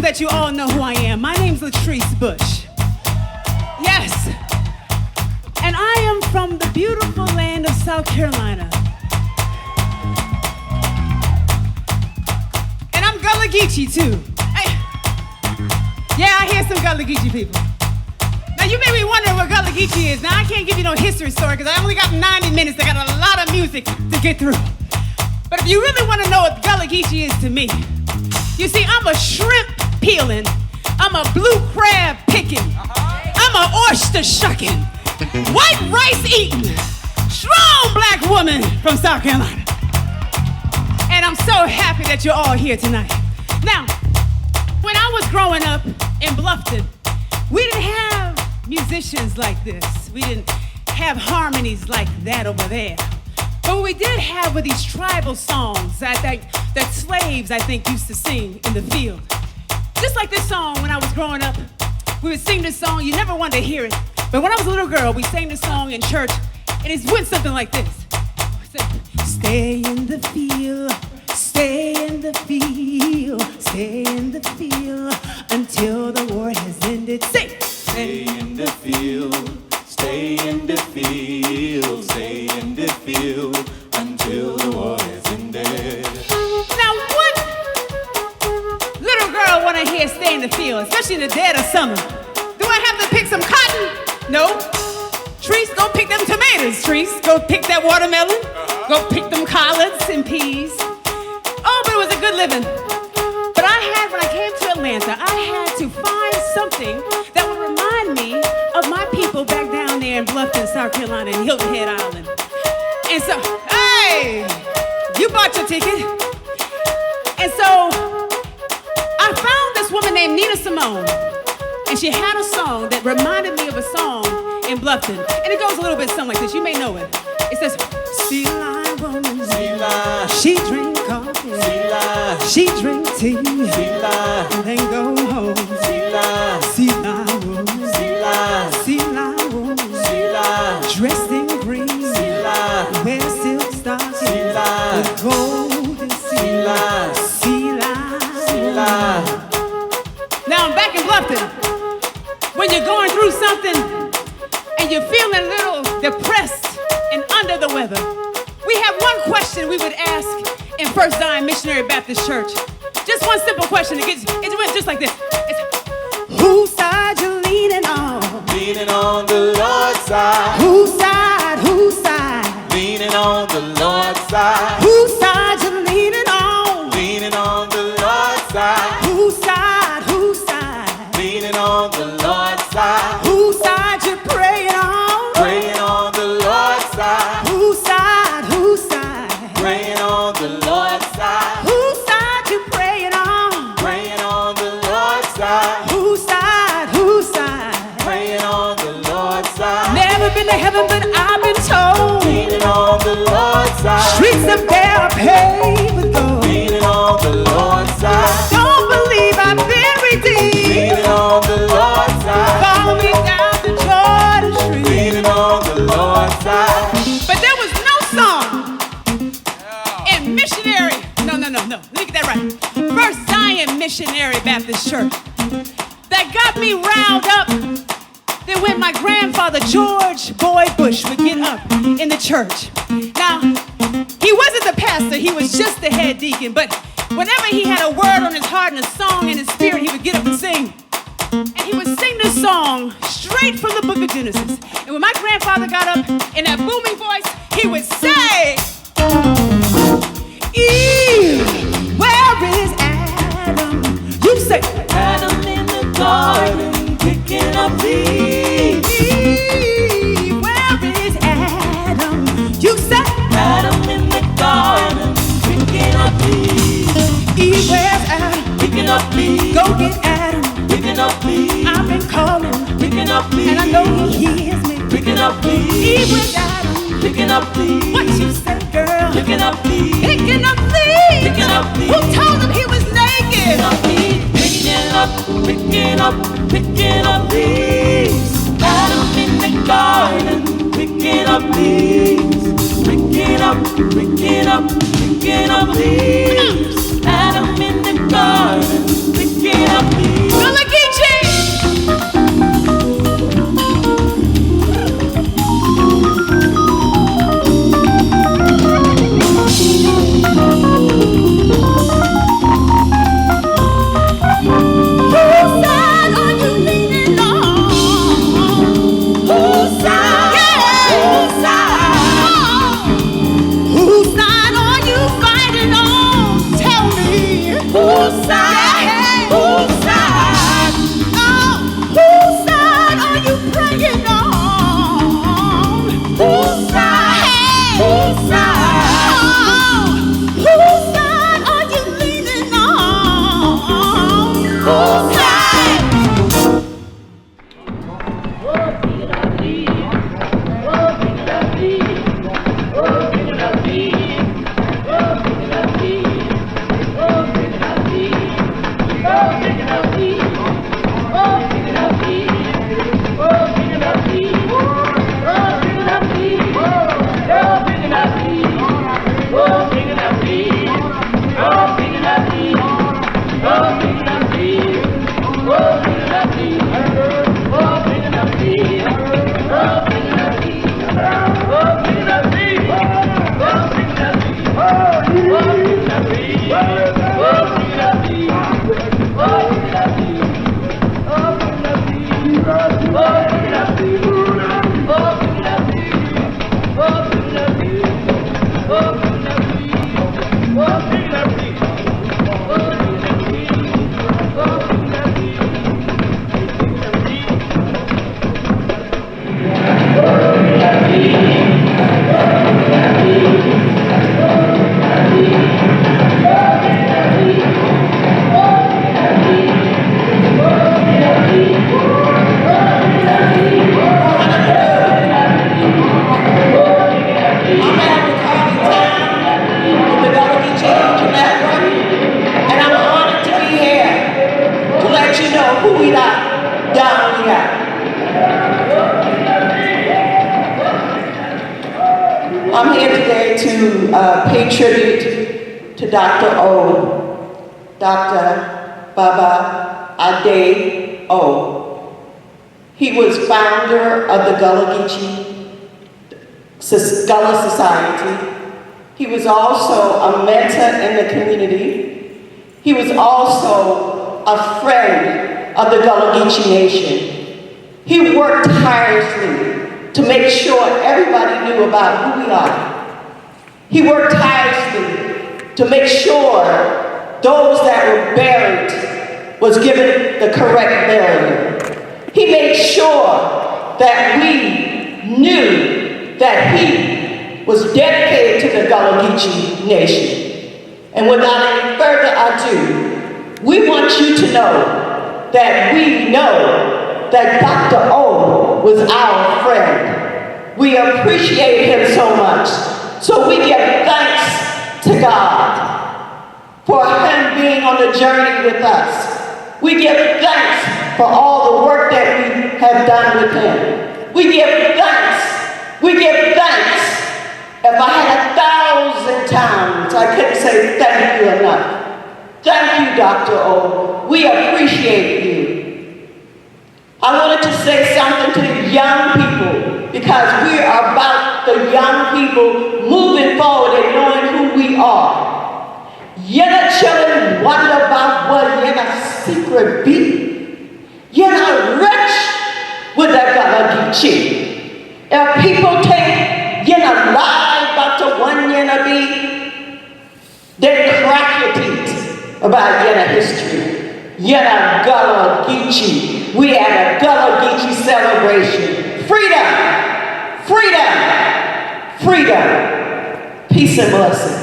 That you all know who I am. My name's Latrice Bush. Yes. And I am from the beautiful land of South Carolina. And I'm Gullah Geechee too. Hey. Yeah, I hear some Gullah Geechee people. Now you may be wondering what Gullah Geechee is. Now I can't give you no history story because I only got 90 minutes. I got a lot of music to get through. But if you really want to know what Gullah Geechee is to me, you see, I'm a shrimp peeling, I'm a blue crab picking, I'm a oyster shucking, white rice eating, strong black woman from South Carolina. And I'm so happy that you're all here tonight. Now, when I was growing up in Bluffton, we didn't have musicians like this. We didn't have harmonies like that over there. But what we did have were these tribal songs that slaves, I think, used to sing in the field. Just like this song when I was growing up. We would sing this song, you never wanted to hear it. But when I was a little girl, we sang this song in church, and it went something like this. We said, stay in the field, stay in the field, stay in the field until the war has ended. Sing! Stay in the field, stay in the field, stay in the field until the war has ended. Now what little girl want to hear stay in the field, especially in the dead of summer? Do I have to pick some cotton? No. Trees, go pick them tomatoes. Trees, go pick that watermelon. Go pick them collards and peas. Oh, but it was a good living. But when I came to Atlanta, I had to find something that would remind me of my people back down there in Bluffton, South Carolina, in Hilton Head Island. And so, hey, you bought your ticket. And so, I found this woman named Nina Simone. And she had a song that reminded me of a song in Bluffton. And it goes a little bit something like this. You may know it. It says, sea line woman, sea line, she drink coffee, sea line, she drink tea, sea line, and then go home. sea line, Sea line woman, sea line, sea line woman, sea line, dressed in green, sea line, wear silk stockings, sea line, with gold and sea line, sea line, sea line. Now I'm back in Bluffton. When you're going through something and you're feeling a little depressed and under the weather, we have one question we would ask in First Zion Missionary Baptist Church. Just one simple question. It went just like this. It's, whose side you leaning on? Leaning on the Lord's side. Whose side? Whose side? Leaning on the Lord's side. Whose side you leaning on? Leaning on the Lord's side. Whose side? Whose side? Leaning on the Lord's side. Whose side you praying on? Praying on the Lord's side. Whose side? Whose side? Praying on the Lord's side. Whose side you praying on? Praying on the Lord's side. Whose side? Whose side? Praying on the Lord's side. Never been to heaven, but I've been told. Leaning on the Lord's side. Streets of But there was no song in missionary, no, let me get that right. First Zion Missionary Baptist Church that got me riled up than when my grandfather George Boyd Bush would get up in the church. Now, he wasn't the pastor, he was just the head deacon, but whenever he had a word on his heart and a song in his spirit, he would get up and sing. And he would sing this song straight from the book of Genesis. And when my grandfather got up in that booming voice, he would say, Eve, where is Adam? You say, Adam in the garden, picking up leaves. Eve, where is Adam? You say, Adam in the garden, picking up leaves. Eve, where's Adam? Picking up leaves. Go get Adam. Picking up leaves. I've been calling, Picking up leaves. and I know he hears me. Picking up leaves. Eve, where's Adam? Picking up leaves. What you say, girl? Picking up leaves. Picking up leaves. Picking up leaves. Who told him he was naked? Picking up, picking up, picking up leaves. Adam in the garden, picking up leaves. Picking up, picking up, picking up leaves. Adam in the garden, picking up leaves. Gullah Geechee! Whose side are you leaning on? Whose side? Yeah. Whose side? Whose side are you fighting on? Tell me. Whose side? Yeah. Whose side? Oh, whose side are you praying on? Whose side? Hey. Whose side? Oh, whose side are you leaning on? Whose side? I'm here today to pay tribute to Dr. O, Dr. Baba Ade O. He was founder of the Gullah Geechee Gullah Society. He was also a mentor in the community. He was also a friend of the Gullah Geechee Nation. He worked tirelessly to make sure everybody knew about who we are. He worked tirelessly to make sure those that were buried was given the correct burial. He made sure that we knew that he was dedicated to the Gullah Geechee Nation. And without any further ado, we want you to know that we know that Dr. O was our friend. We appreciate him so much. So we give thanks to God for him being on the journey with us. We give thanks for all the work that we have done with him. We give thanks. We give thanks town, so I couldn't say thank you enough. Thank you, Dr. O. We appreciate you. I wanted to say something to the young people because we are about the young people moving forward and knowing who we are. You're not children wonder about what you're not secret be. You're not rich with that Galagichi. If people think you're not lie about the one you're not be, they crack your teeth about your history. You're not Galagichi. We had a Galagichi celebration. Freedom! Freedom! Freedom! Peace and blessing.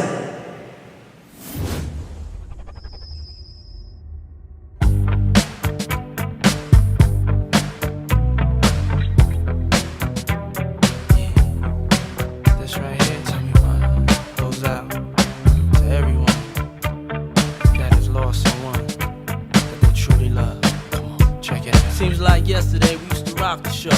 Seems like yesterday we used to rock the show.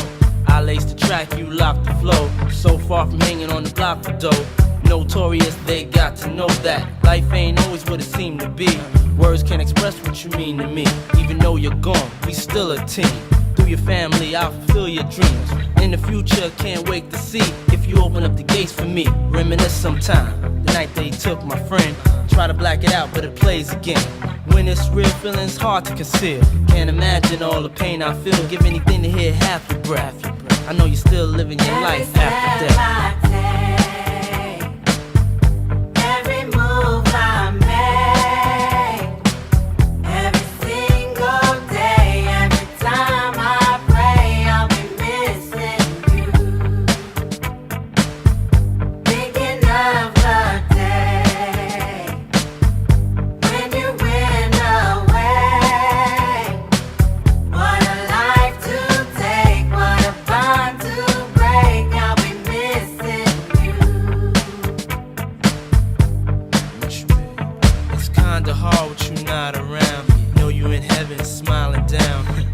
I laced the track, you locked the flow. So far from hanging on the block for dough. Notorious, they got to know that life ain't always what it seemed to be. Words can't express what you mean to me. Even though you're gone, we still a team. Through your family, I'll fulfill your dreams. In the future, can't wait to see if you open up the gates for me. Reminisce sometime, the night they took my friend. Try to black it out, but it plays again. When it's real, feeling's hard to conceal. Can't imagine all the pain I feel. Give anything to hear half your breath. I know you're still living your life after death.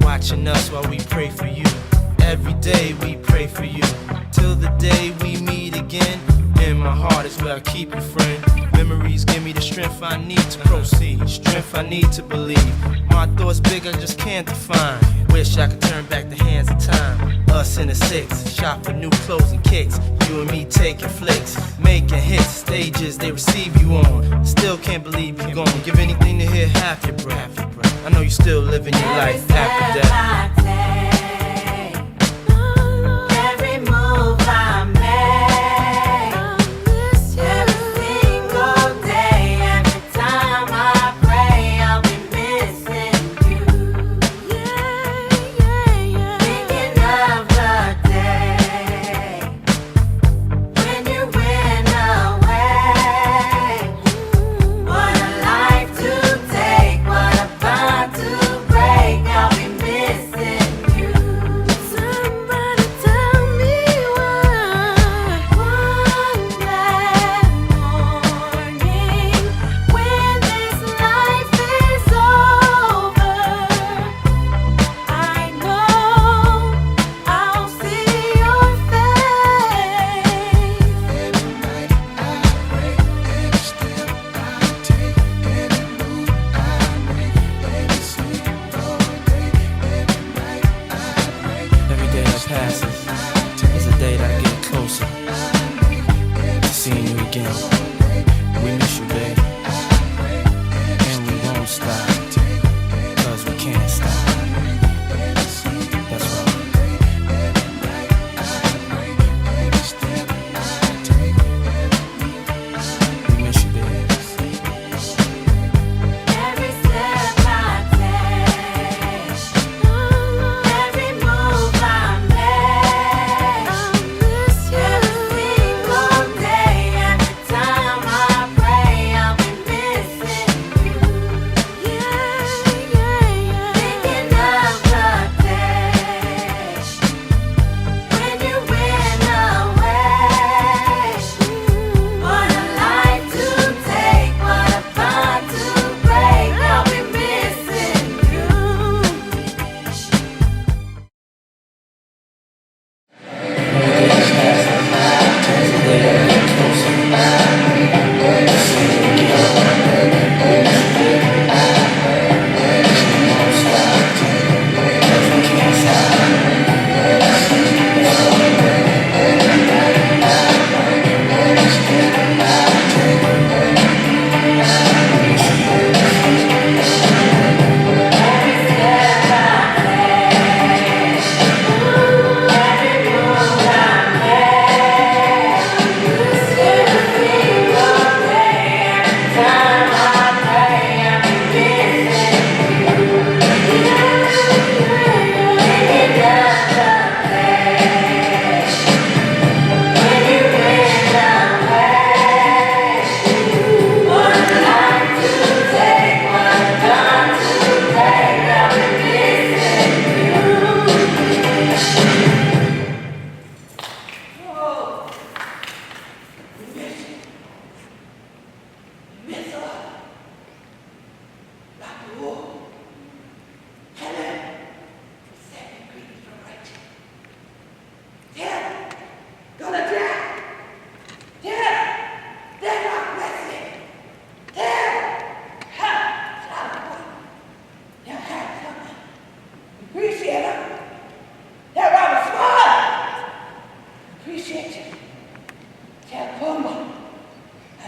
Watching us while we pray for you. Every day we pray for you. Till the day we meet again. In my heart is where I keep you, friend. Memories give me the strength I need to proceed. Strength I need to believe. My thoughts big, I just can't define. Wish I could turn back the hands of time. Us in the six, shop for new clothes and kicks. You and me taking flicks, making hits. Stages they receive you on. Still can't believe you're gone. Give anything to hear half your breath. I know you're still living your life after death. Time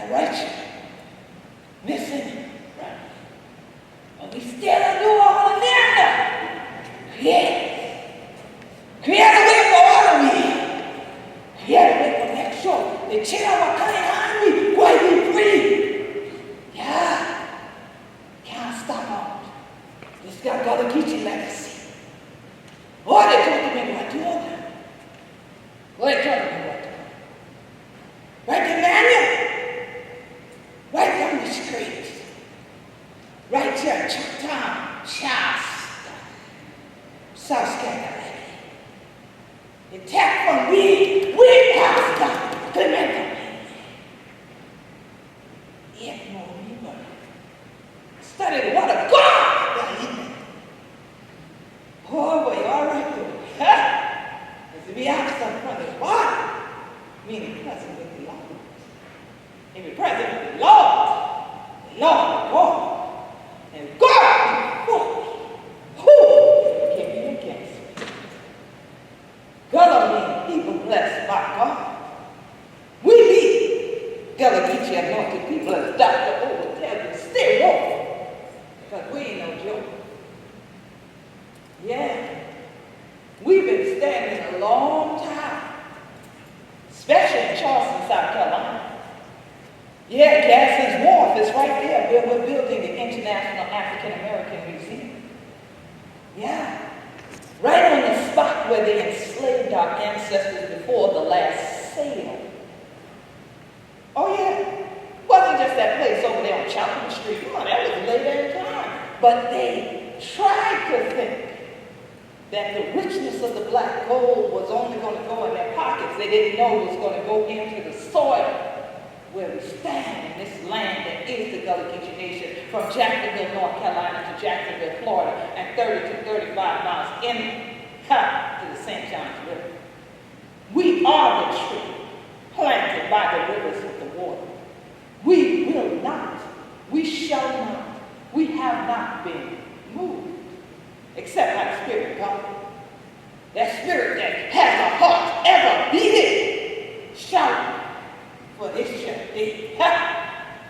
Rachel missing, right? But we still do all of them now. Create a way for all of me. Create a way for next show. The children are coming hungry, going to be free. Yeah. Can't stop out. This guy got a kitchen legacy. What they told me what to do. What they told me what to do. Right to manual. Right down the street. Right here, Chucktown, Shasta, South Carolina. The tech from we have got to make them. Yet no people study the word of God that evening. Oh boy, all right, boy. As to be absent from his body, meaning present with the Lord. If you're present with the Lord will God, and God before me. Who can be against me? God means people blessed by God. We need Gullah-Geechee anointed people, as Dr. O will tell you, stay warm, because we ain't no joke. Yeah, we've been standing a long time, especially in Charleston, South Carolina. Yeah, Gadsden's Wharf is right there. We're building the International African American Museum. Yeah, right on the spot where they enslaved our ancestors before the last sale. Oh yeah, wasn't just that place over there on Chapel Street. Come on, that was later in time. But they tried to think that the richness of the black gold was only going to go in their pockets. They didn't know it was going to go into the soil where we stand in this land that is the Gullah-Geechee Nation, from Jacksonville, North Carolina to Jacksonville, Florida, and 30 to 35 miles in to the St. Johns River. We are the tree planted by the rivers of the water. We will not, we shall not, we have not been moved, except by the Spirit of God. That Spirit that has a heart ever beating, shouting for this shall be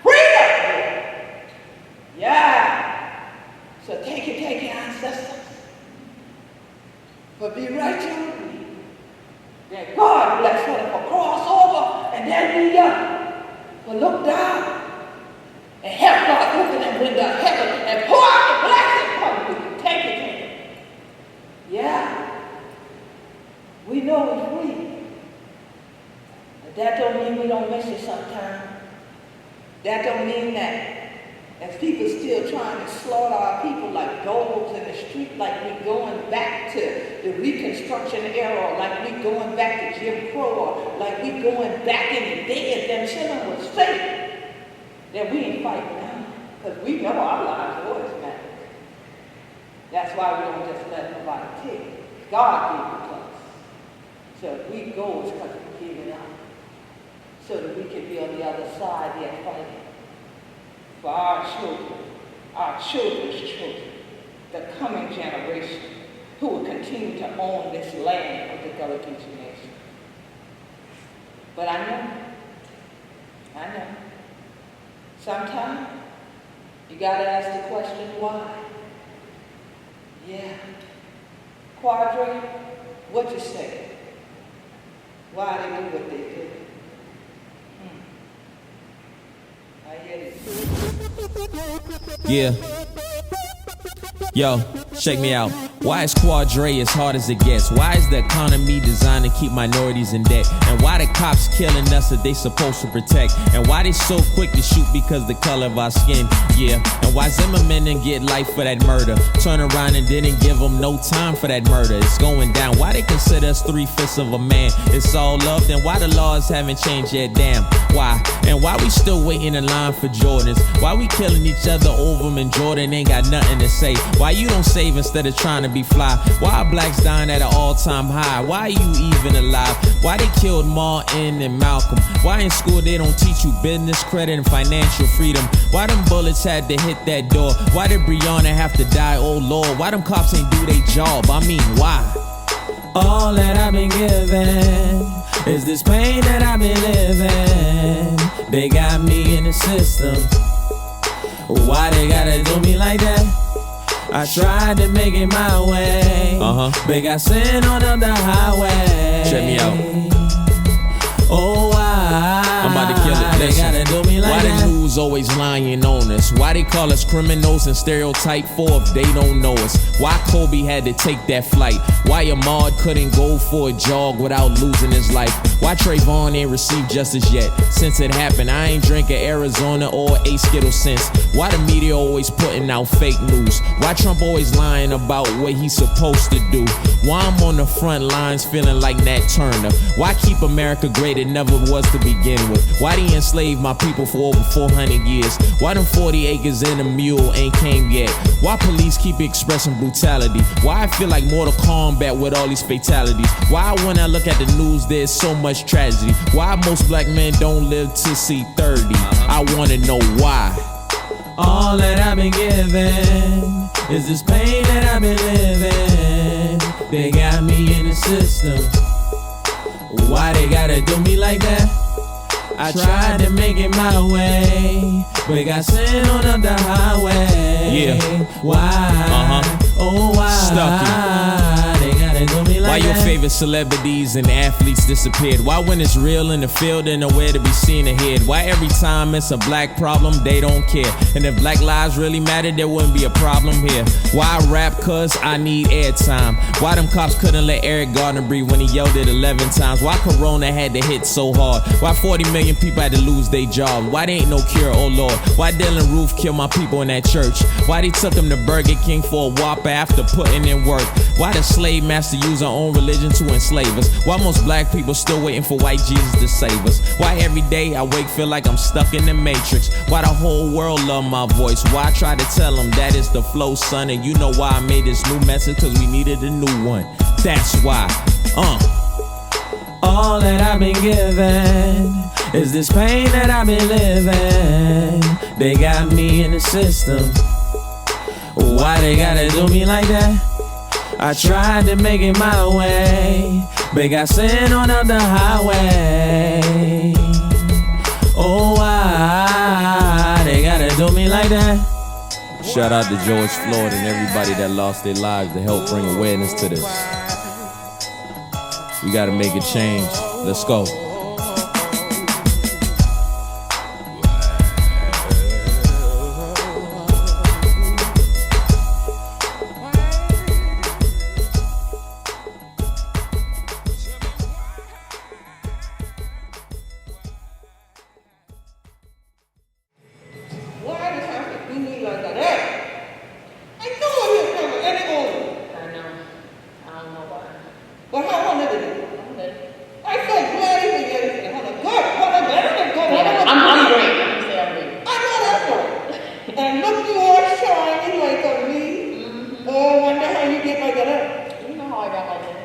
freedom. Yeah. So take it, ancestors. But be righteous. That God bless her for cross over and then be done. But look down and help God open that window of heaven and pour out the blessing upon you. Take it. Yeah. We know we're free. But that don't mean we don't miss it sometimes. That don't mean that as people still trying to slaughter our people like dogs in the street, like we going back to the Reconstruction era, like we going back to Jim Crow, or like we going back in the day them children was safe, that we ain't fighting now. Because we know our lives always matter. That's why we don't just let nobody take it. God gave it to us. So if we go, it's because we give it up. So that we can be on the other side there fighting for our children's children, the coming generation who will continue to own this land of the Gullah-Geechee Nation. But I know, sometimes you gotta ask the question, why? Yeah. Quadre, what you say? Why they do what they do? Yeah. Yo, check me out. Why is Quadre as hard as it gets? Why is the economy designed to keep minorities in debt? And why the cops killing us that they supposed to protect? And why they so quick to shoot because the color of our skin? Yeah. And why Zimmerman didn't get life for that murder? Turn around and didn't give them no time for that murder. It's going down. Why they consider us 3/5 of a man? It's all love. Then why the laws haven't changed yet? Damn. Why? And why we still waiting in line for Jordans? Why we killing each other over them and Jordan ain't got nothing to say? Why you don't save instead of trying to be fly? Why are blacks dying at an all-time high? Why are you even alive? Why they killed Martin and Malcolm? Why in school they don't teach you business, credit, and financial freedom? Why them bullets had to hit that door? Why did Breonna have to die? Oh Lord, why them cops ain't do their job? I mean, why? All that I've been given is this pain that I've been living. They got me in the system. Why they gotta do me like that? I tried to make it my way. They got sin on up the highway. Check me out. Oh, why? I'm about to kill it. They Listen. gotta do me like Why that? the news always lying on us? Why they call us criminals and stereotype for if they don't know us? Why Kobe had to take that flight? Why Ahmaud couldn't go for a jog without losing his life? Why Trayvon ain't received justice yet? Since it happened, I ain't drinking Arizona or a Skittle since. Why the media always putting out fake news? Why Trump always lying about what he's supposed to do? Why I'm on the front lines feeling like Nat Turner? Why keep America great? It never was to begin with. Why they enslave my people for over 400 years? Why them 40 acres and a mule ain't came yet? Why police keep expressing brutality? Why I feel like Mortal Kombat with all these fatalities? Why when I look at the news there's so much tragedy? Why most black men don't live to see 30? I wanna know why. All that I've been given is this pain that I've been living. They got me in the system. Why they gotta do me like that? I tried to make it my way. We got sin on up the highway. Yeah. Why? Oh, why? Stucky. They gotta do me like Why that? your favorite celebrities and athletes disappeared? Why when it's real in the field and nowhere to be seen ahead? Why every time it's a black problem, they don't care? And if black lives really mattered, there wouldn't be a problem here. Why I rap? Cause I need airtime. Why them cops couldn't let Eric Gardner breathe when he yelled it 11 times? Why Corona had to hit so hard? Why 40 million people had to lose their job? Why there ain't no cure, oh Lord? Why Dylan Roof killed my people in that church? Why they took him to Burger King for a Whopper after putting in work? Why the slave master use our own religion to enslave us? Why most black people still waiting for white Jesus to save us? Why every day I wake feel like I'm stuck in the matrix? Why the whole world love my voice? Why I try to tell them that it's the flow, son? And you know why I made this new message? Cause we needed a new one. That's why. All that I've been given is this pain that I've been living. They got me in the system. Why they gotta do me like that? I tried to make it my way. They got sin on up the highway. Oh, why they gotta do me like that? Shout out to George Floyd and everybody that lost their lives to help bring awareness to this. We gotta make a change. Let's go. Why does have to do me like that? I know I'm here from any old. I know. I don't know why. But how long did it? Okay. I said glad you get it. Hold on, good. Hold on, better than good. Yeah, I'm great. I'm gonna say I'm great. I know that's right. And look, you all shining like a me. Oh, wonder how you get like that. You know how I got like that.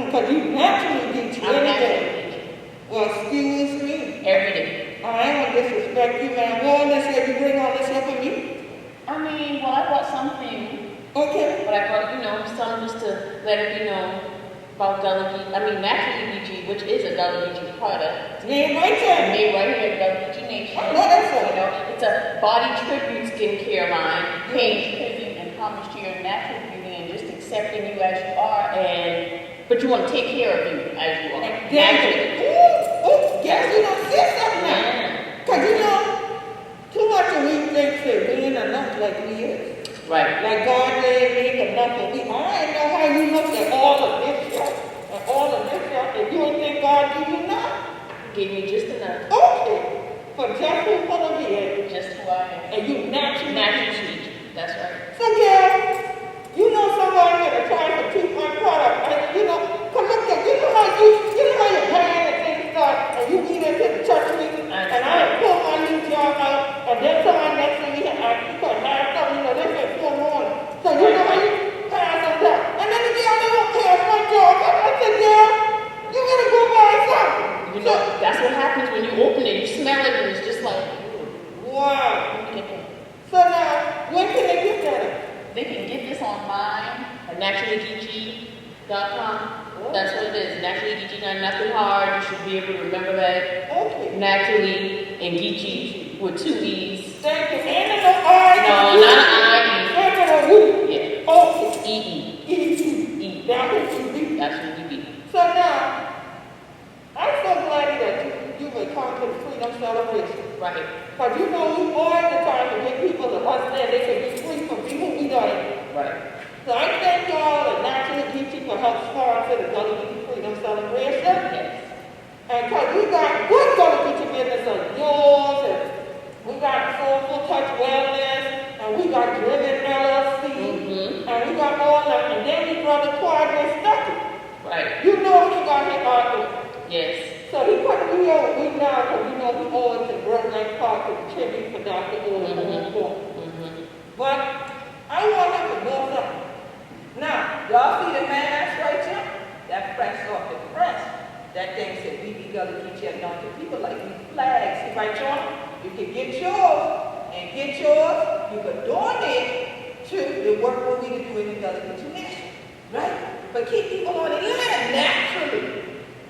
Because you naturally get you I'm every day. naturally Well, excuse me. every day. I ain't gonna disrespect you, man. Well, this here, you bring all this here for me. I mean, well, I bought something, Okay. but I brought, some just to let it be known about Gullah Geechee. I mean, Natural EBG, which is a Gullah Geechee product. Name right there. Made right here at Gullah Geechee Nation. I know that's right. It's a body tribute skincare line, paying tribute and homage to your natural beauty and just accepting you as you are, but you want to take care of you as you are. Exactly. Ooh, yes, you don't say something now. Because too much of we think that we ain't enough like we is. Right. Like God made me enough and we, I know how you look at all of this stuff and all of this stuff and you don't think God give you enough? Give me just enough. Okay. For just who you wanna be Just who I am. and you naturally. Naturally. That's right. So yeah, somebody gonna try to keep my product. And cause look at, you know how your hand and things start and you eat into the church meeting and I pull my new jar out and then someone next to me and you could have something, this is so on. So you know how you pass them down. And then the girl, they won't pass my jar. I said, girl, you gotta go buy something. That's what happens when you open it. You smell it and it's just like, Wow. get that. So now, when can they get that? They can get this online at naturalgeechee.com. That's what it is. Naturally, Geechee done nothing hard. You should be able to remember that. Okay. Naturally and Geechee with 2 E's. Thank you. And no I. No, not an I. And no Yeah. Oh. It's E-E. E. That's what you be. That's what you be. So now, I'm so glad that you will come to the freedom celebration. Right. Because you know we all the time to get people to understand they can be free from people we done. Right. So I thank y'all and Naturally Geechee for help sponsor the Gullah Geechee Freedom Celebration. Yes. And because we got good Gullah Geechee business like yours, and we got Soulful Touch Wellness, and we got Driven LLC, and we got all that, and then we brought the Quadrant Stucky. Right. You know he got his art. Yes. So he put me over we now because we know we owe it to Great Lake Park and tribute for Dr. But I want him to know something. Now, y'all see the mask right here? That fresh off the press. That thing said, we be Gullah Geechee anointed people like these flags. See right, John? You can get yours and get yours. You can donate to the work that we can do in the Gullah Geechee Nation. Right? But keep people on the land naturally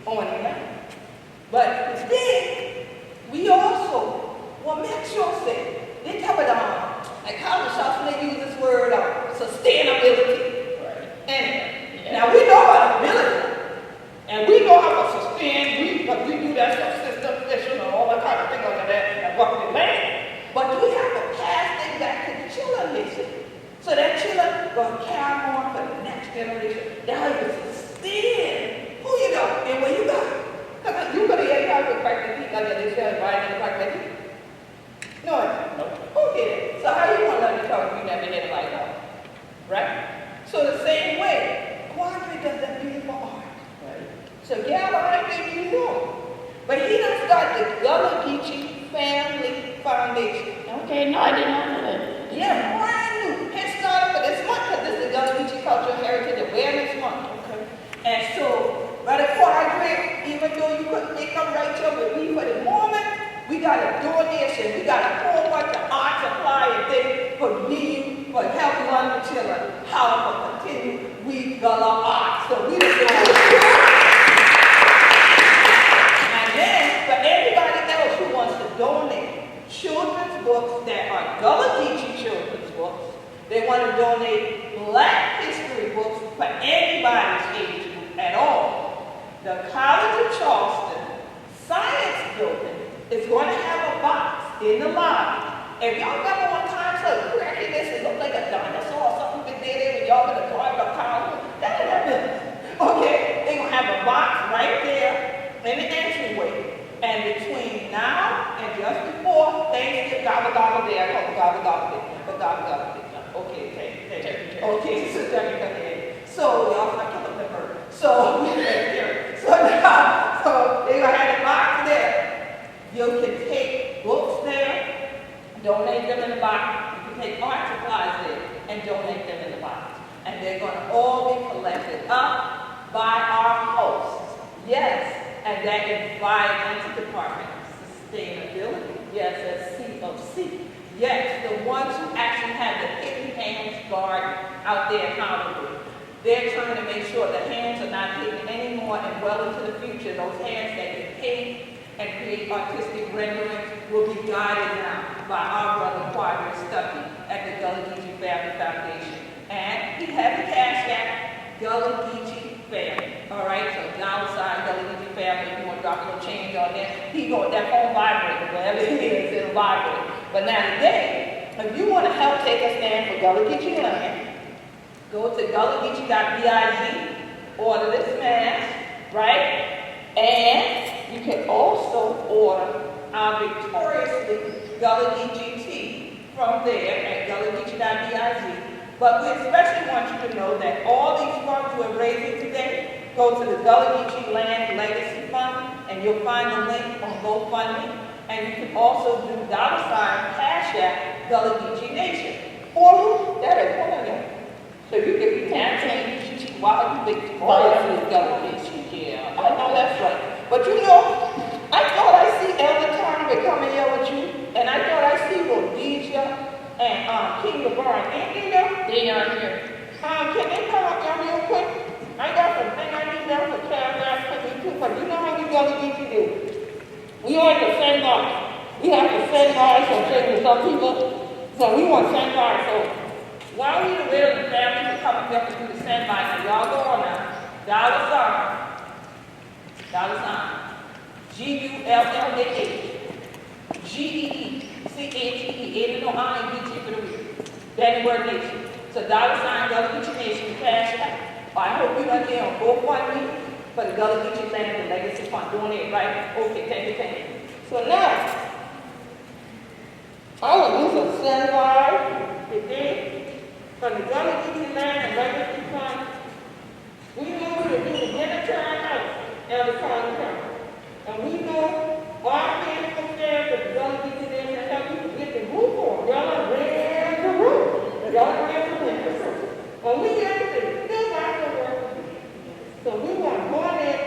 on the land. But then, we also will make sure that they cover them. Like College Shops, when they use this word, sustainability. Right. And now we know about ability. And we know how to sustain, because we do that subsistence fishing and all that kind of thing like that and work the land. But we have to pass things back to the children, listen. So that children will carry on for the next generation. That will sustain who you know and where you go. Because you could have had to practice people that they said right in the practice. No. Who did it? So how you want to let me talk if you never did it like that? Right? So the same way, Quadri does that beautiful art. Right? So Gal, I think you know. But he done started the Gullah Geechee Family Foundation. Okay, no, I did not know that. Yeah, brand new. It started for this month because this is the Gullah Geechee Cultural Heritage Awareness Month. Okay. And so, Brother Quadri, even though you couldn't make them right here with me for the moment, we got a donation. We got a whole bunch of art supply and things for you, for helping young children, how to continue we Gullah art. So we just go. And then, for everybody else who wants to donate children's books that are Gullah Geechee children's books, they want to donate Black history books for anybody's age group at all. The College of Charleston Science Building is going to have a box in the lobby. If y'all remember one time, so crackiness is look like a dinosaur or something been there when y'all gonna drive a car. That ain't happening. Okay? They're gonna have a box right there in the entryway. And between now and just before Thanksgiving, gobble gobble day, I call it gobble gobble day. But gobble gobble day. Okay, okay, so so y'all I killed the bird. So now, so they're gonna have a box there. You can take books there, donate them in the box. You can take art supplies there and donate them in the box. And they're going to all be collected up by our hosts. Yes, and that Environmental Department, Sustainability. Yes, that's COC. Yes, the ones who actually have the Hidden Hands Garden out there in Hollywood. They're trying to make sure the hands are not hidden anymore and well into the future. Those hands that can paint and create artistic renderings will be guided now by our brother Quadri Stucky at the Gullah Geechee Family Foundation. And he has a cash app, Gullah Geechee Family. All right, so downside Gullah Geechee Family, if you want to drop a little change on there, he go that phone vibrator, whatever it is, it'll vibrate. But now today, if you want to help take a stand for Gullah Geechee land, go to gullahgeechee.biz, order this mask, right? And you can also order our Victoriously Gullah Geechee tea from there at gullahgeechee.biz. But we especially want you to know that all these funds we're raising today go to the Gullah Geechee Land Legacy Fund, and you'll find the link on GoFundMe. And you can also do $ Cash App Gullah Geechee Nation. Or that is one of them. So you can be dancing while you Victoriously Gullah Geechee. Yeah, I know that's right. But you know, I thought I see Elder Conway coming here with you, and I thought I see Rhodesia and King LeBron. Ain't they there? They are here. Can they come up here real quick? I got some thing I need them. Gullah Geechee do? We want to send God. We have to send God something to some people. So we want to send God. So while we the widows and families are coming up to do the standby, so y'all go on now. $, GULLAH, GEECHEE, ain't no I and BG for the week. That word nation. So $, Gullah Geechee Nation, cash out. I hope you got there on GoFundMe for the Gullah Geechee Land and Legacy Fund. Doing it right. Okay, thank you. So now, I will do some standby today from the Gullah Geechee Land and Legacy Fund. We know to do the military house at the county. And we know our people there that the Gullah Geechee Land to help people get the roof on. Y'all ran the roof. Y'all ran the window. And we everything still got to work. So we want more than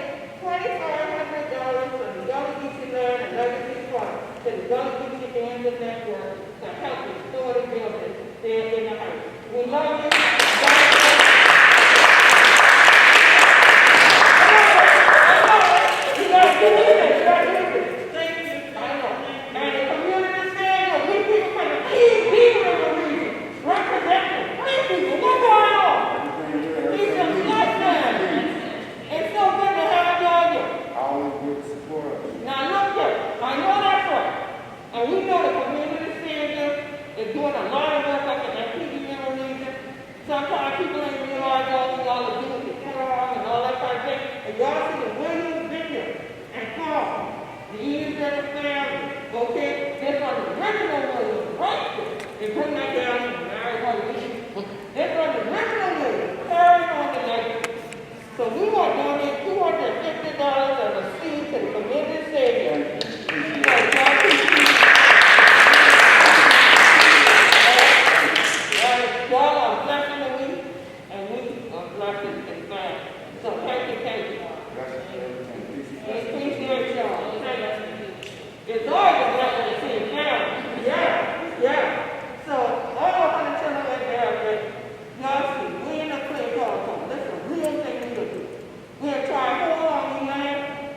$2,500 for the Gullah Geechee Land and Legacy Fund to the Gullah Geechee Land Network to help restore the building there in the house. We love you. Sometimes people ain't realize all y'all are doing the farm and all that kind of thing. And y'all see the Williams Vineyard and Carl, the East River family, okay? They're from the original Williams, right? They bring that down and marry one of these. They're from the original Williams, carrying on the legacy. So we want to donate $250 as a seed to the community savings. Y'all are blessing the week, and we are blessing the family. So thank you. Appreciate y'all. It's always a blessing to see a family. Yeah. So all I want to tell you right there is y'all see, we in a place called home. That's a real thing we do. We're trying to hold on to land.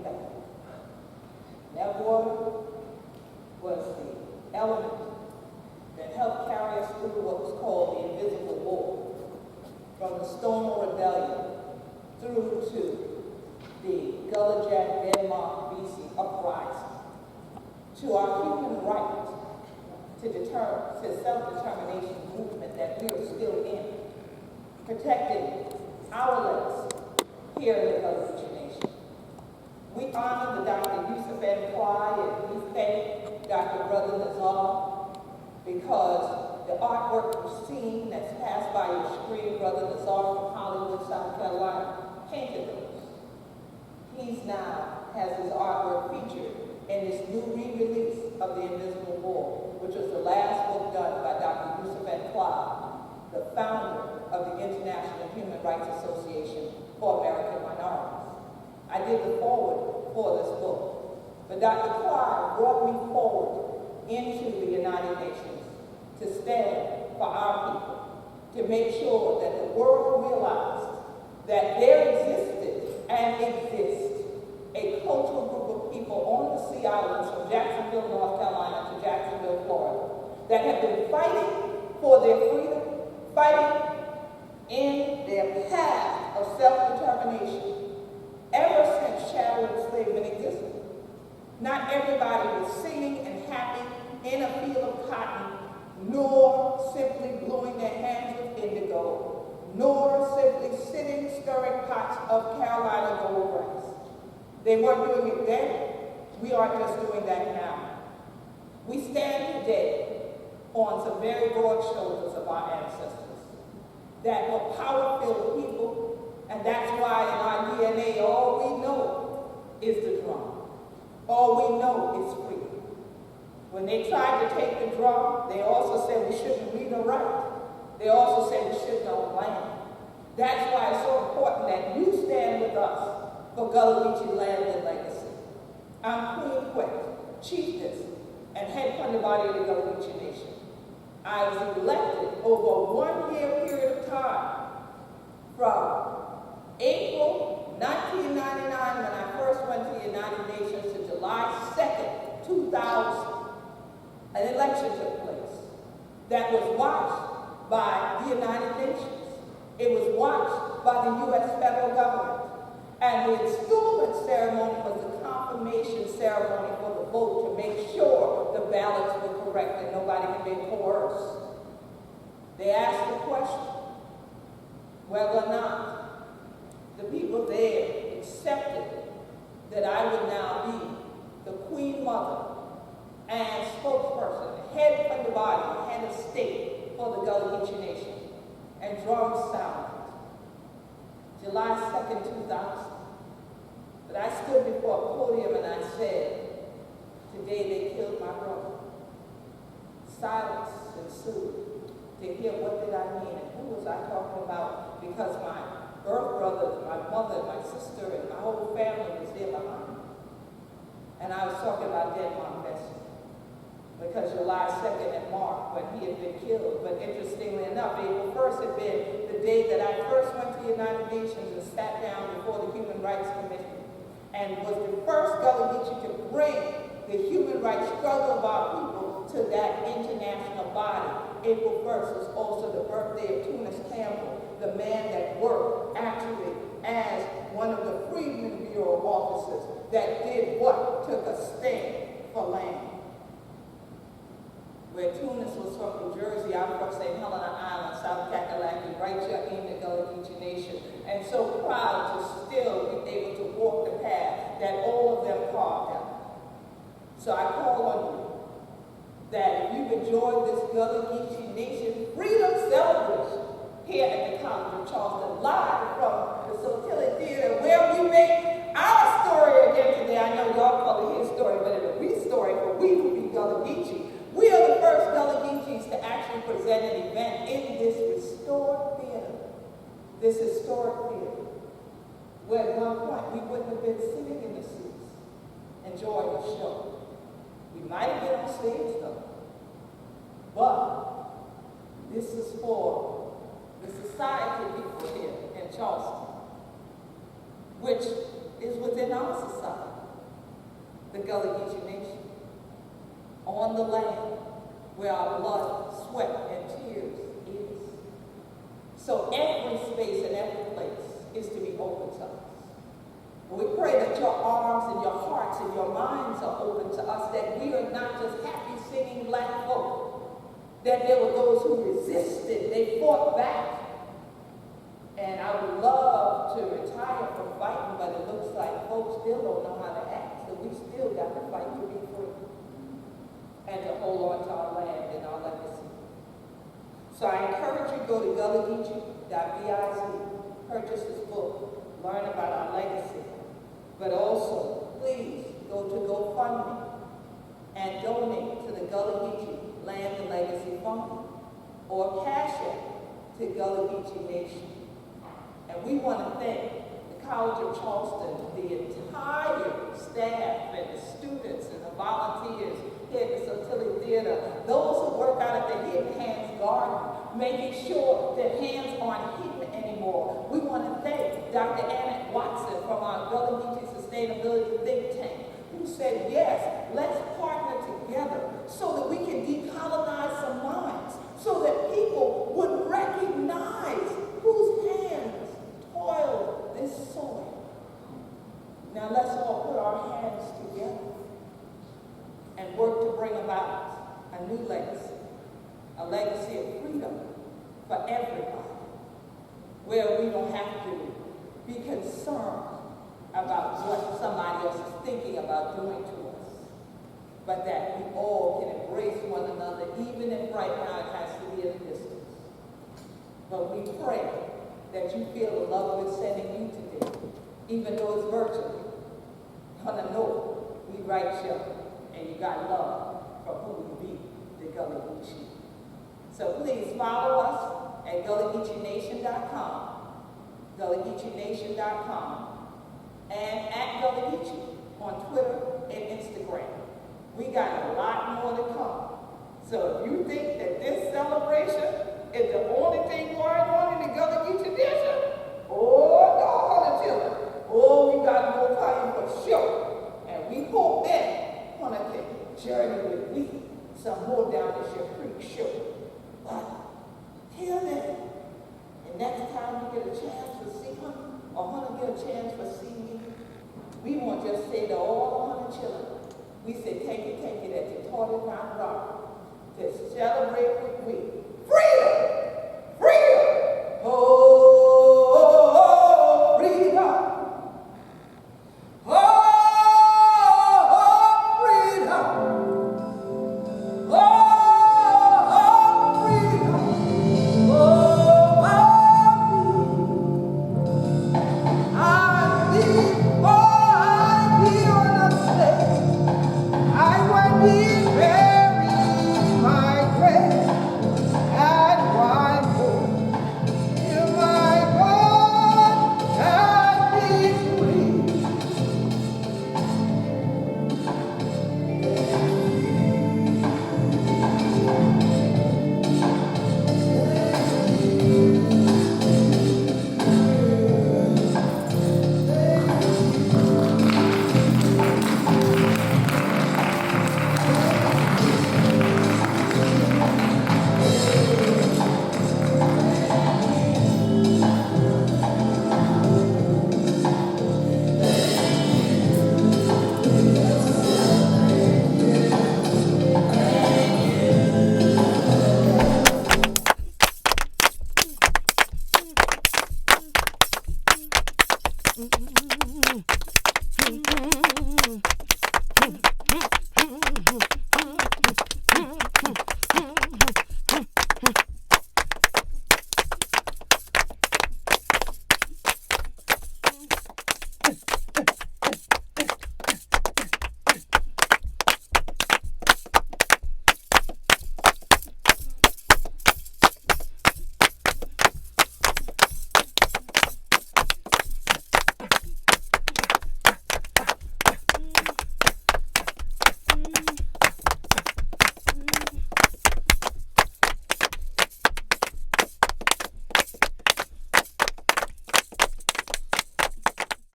back. And that water was the element that helped carry us through what was called the Invisible War, from the Stonewall Rebellion through to the Gullah Jack Denmark BC uprising, to our human right to self-determination movement that we are still in, protecting our lakes here in the Gullah Geechee Nation. We honor the Dr. Yusuf M. Clyde, and we thank Dr. Brother Nazar, because the artwork you've seen that's passed by your screen, Brother Nazar from Hollywood, South Carolina, painted those. He's now has his artwork featured in this new re-release of The Invisible War, which was the last book done by Dr. Yusuf M. Clyde, the founder of the International Human Rights Association for American Minorities. I did the foreword for this book, but Dr. Clyde brought me forward into the United Nations to stand for our people, to make sure that the world realized that there existed and exists a cultural group of people on the Sea Islands from Jacksonville, North Carolina to Jacksonville, Florida, that have been fighting for their freedom, fighting in their path of self-determination ever since chattel enslavement existed. Not everybody was singing and happy in a field of cotton, nor simply blowing their hands with indigo, nor simply sitting stirring pots of Carolina gold grass. They weren't doing it then. We aren't just doing that now. We stand today on some very broad shoulders of our ancestors that were power-filled people, and that's why in our DNA all we know is the drum. All we know is freedom. When they tried to take the drum, they also said we shouldn't read or write. They also said we shouldn't own land. That's why it's so important that you stand with us for Gullah Geechee land and legacy. I'm Queen Quet, chiefess and head Fundabody of the Gullah Geechee Nation. I was elected over a 1-year period of time from April 1999, when I first went to the United Nations, to July 2nd, 2000. An election took place that was watched by the United Nations. It was watched by the U.S. federal government. And the installment ceremony was the confirmation ceremony for the vote to make sure the ballots were correct and nobody could be coerced. They asked the question whether or not the people there accepted that I would now be the Queen Mother and spokesperson, head of the body, head of state for the Gullah Geechee Nation. And drums sounded. July 2nd, 2000. But I stood before a podium and I said, today they killed my brother. Silence ensued to hear what did I mean and who was I talking about, because my birth brothers, my mother, my sister, and my whole family was there behind me. And I was talking about Denmark Vesey, because July 2nd had marked when he had been killed. But interestingly enough, April 1st had been the day that I first went to the United Nations and sat down before the Human Rights Commission, and was the first Gullah Geechee to bring the human rights struggle of our people to that international body. April 1st was also the birthday of Tunis Campbell, the man that worked actually as one of the Freedmen Bureau officers that did what? Took a stand for land. Where Tunis was from New Jersey, I'm from St. Helena Island, South Kakalaki, right here in the Gullah Geechee Nation, and so proud to still be able to walk the path that all of them carved out. So I call on you that if you've enjoyed this Gullah Geechee Nation Freedom Celebration here at the College of Charleston, live from the Sotilli Theater, where we make our story again today. I know y'all call it his story, but it's a re-story, but we will be Gullah Geechee. We are the first Gullah Geechees to actually present an event in this restored theater, this historic theater, where at one point we wouldn't have been sitting in the seats enjoying the show. We might have been on stage though, but this is for the society people here in Charleston, which is within our society. the Gullah Geechee Nation, on the land where our blood, sweat, and tears is. So every space and every place is to be open to us. We pray that your arms and your hearts and your minds are open to us, that we are not just happy singing black folk, that there were those who resisted, they fought back. And I would love to retire from fighting, but it looks like folks still don't know how to act, so we still got to fight to be free and to hold on to our land and our legacy. So I encourage you to go to GullahGeechee.biz, purchase this book, learn about our legacy, but also, please go to GoFundMe and donate to the Gullah Geechee Land and Legacy Fund or Cash App to Gullah Geechee Nation. And we want to thank the College of Charleston, the entire staff and the students and the volunteers here at the Sotilli Theater, those who work out at the Hidden Hands Garden, making sure that hands aren't hidden anymore. We want to thank Dr. Annette Watson from our Gullah Geechee Sustainability Think Tank, who said, yes, let's partner together so that we can decolonize some minds, so that people would recognize whose hands toiled this soil. Now let's all put our hands together and work to bring about a new legacy, a legacy of freedom for everybody, where we don't have to be concerned about what somebody else is thinking about doing to us, but that we all can embrace one another, even if right now it has to be at a distance. But we pray that you feel the love we're sending you today, even though it's virtually. On a note, we write you, and you got love for who we be, the Gullah Geechee. So please follow us at GullahGeecheeNation.com, GullahGeecheeNation.com, and at Gullah Geechee on Twitter and Instagram. We got a lot more to come. So if you think that this celebration is the only thing going on in the Gullah Geechee tradition, oh, doggone children. Oh, we got more time for sure. And we hope that one of can journey with me some more down this your creek show. But till then, and next time you get a chance to see him, or Hunter get a chance to see me, we won't just say to all 100 children, we say take it, that you taught it not wrong, to celebrate with we.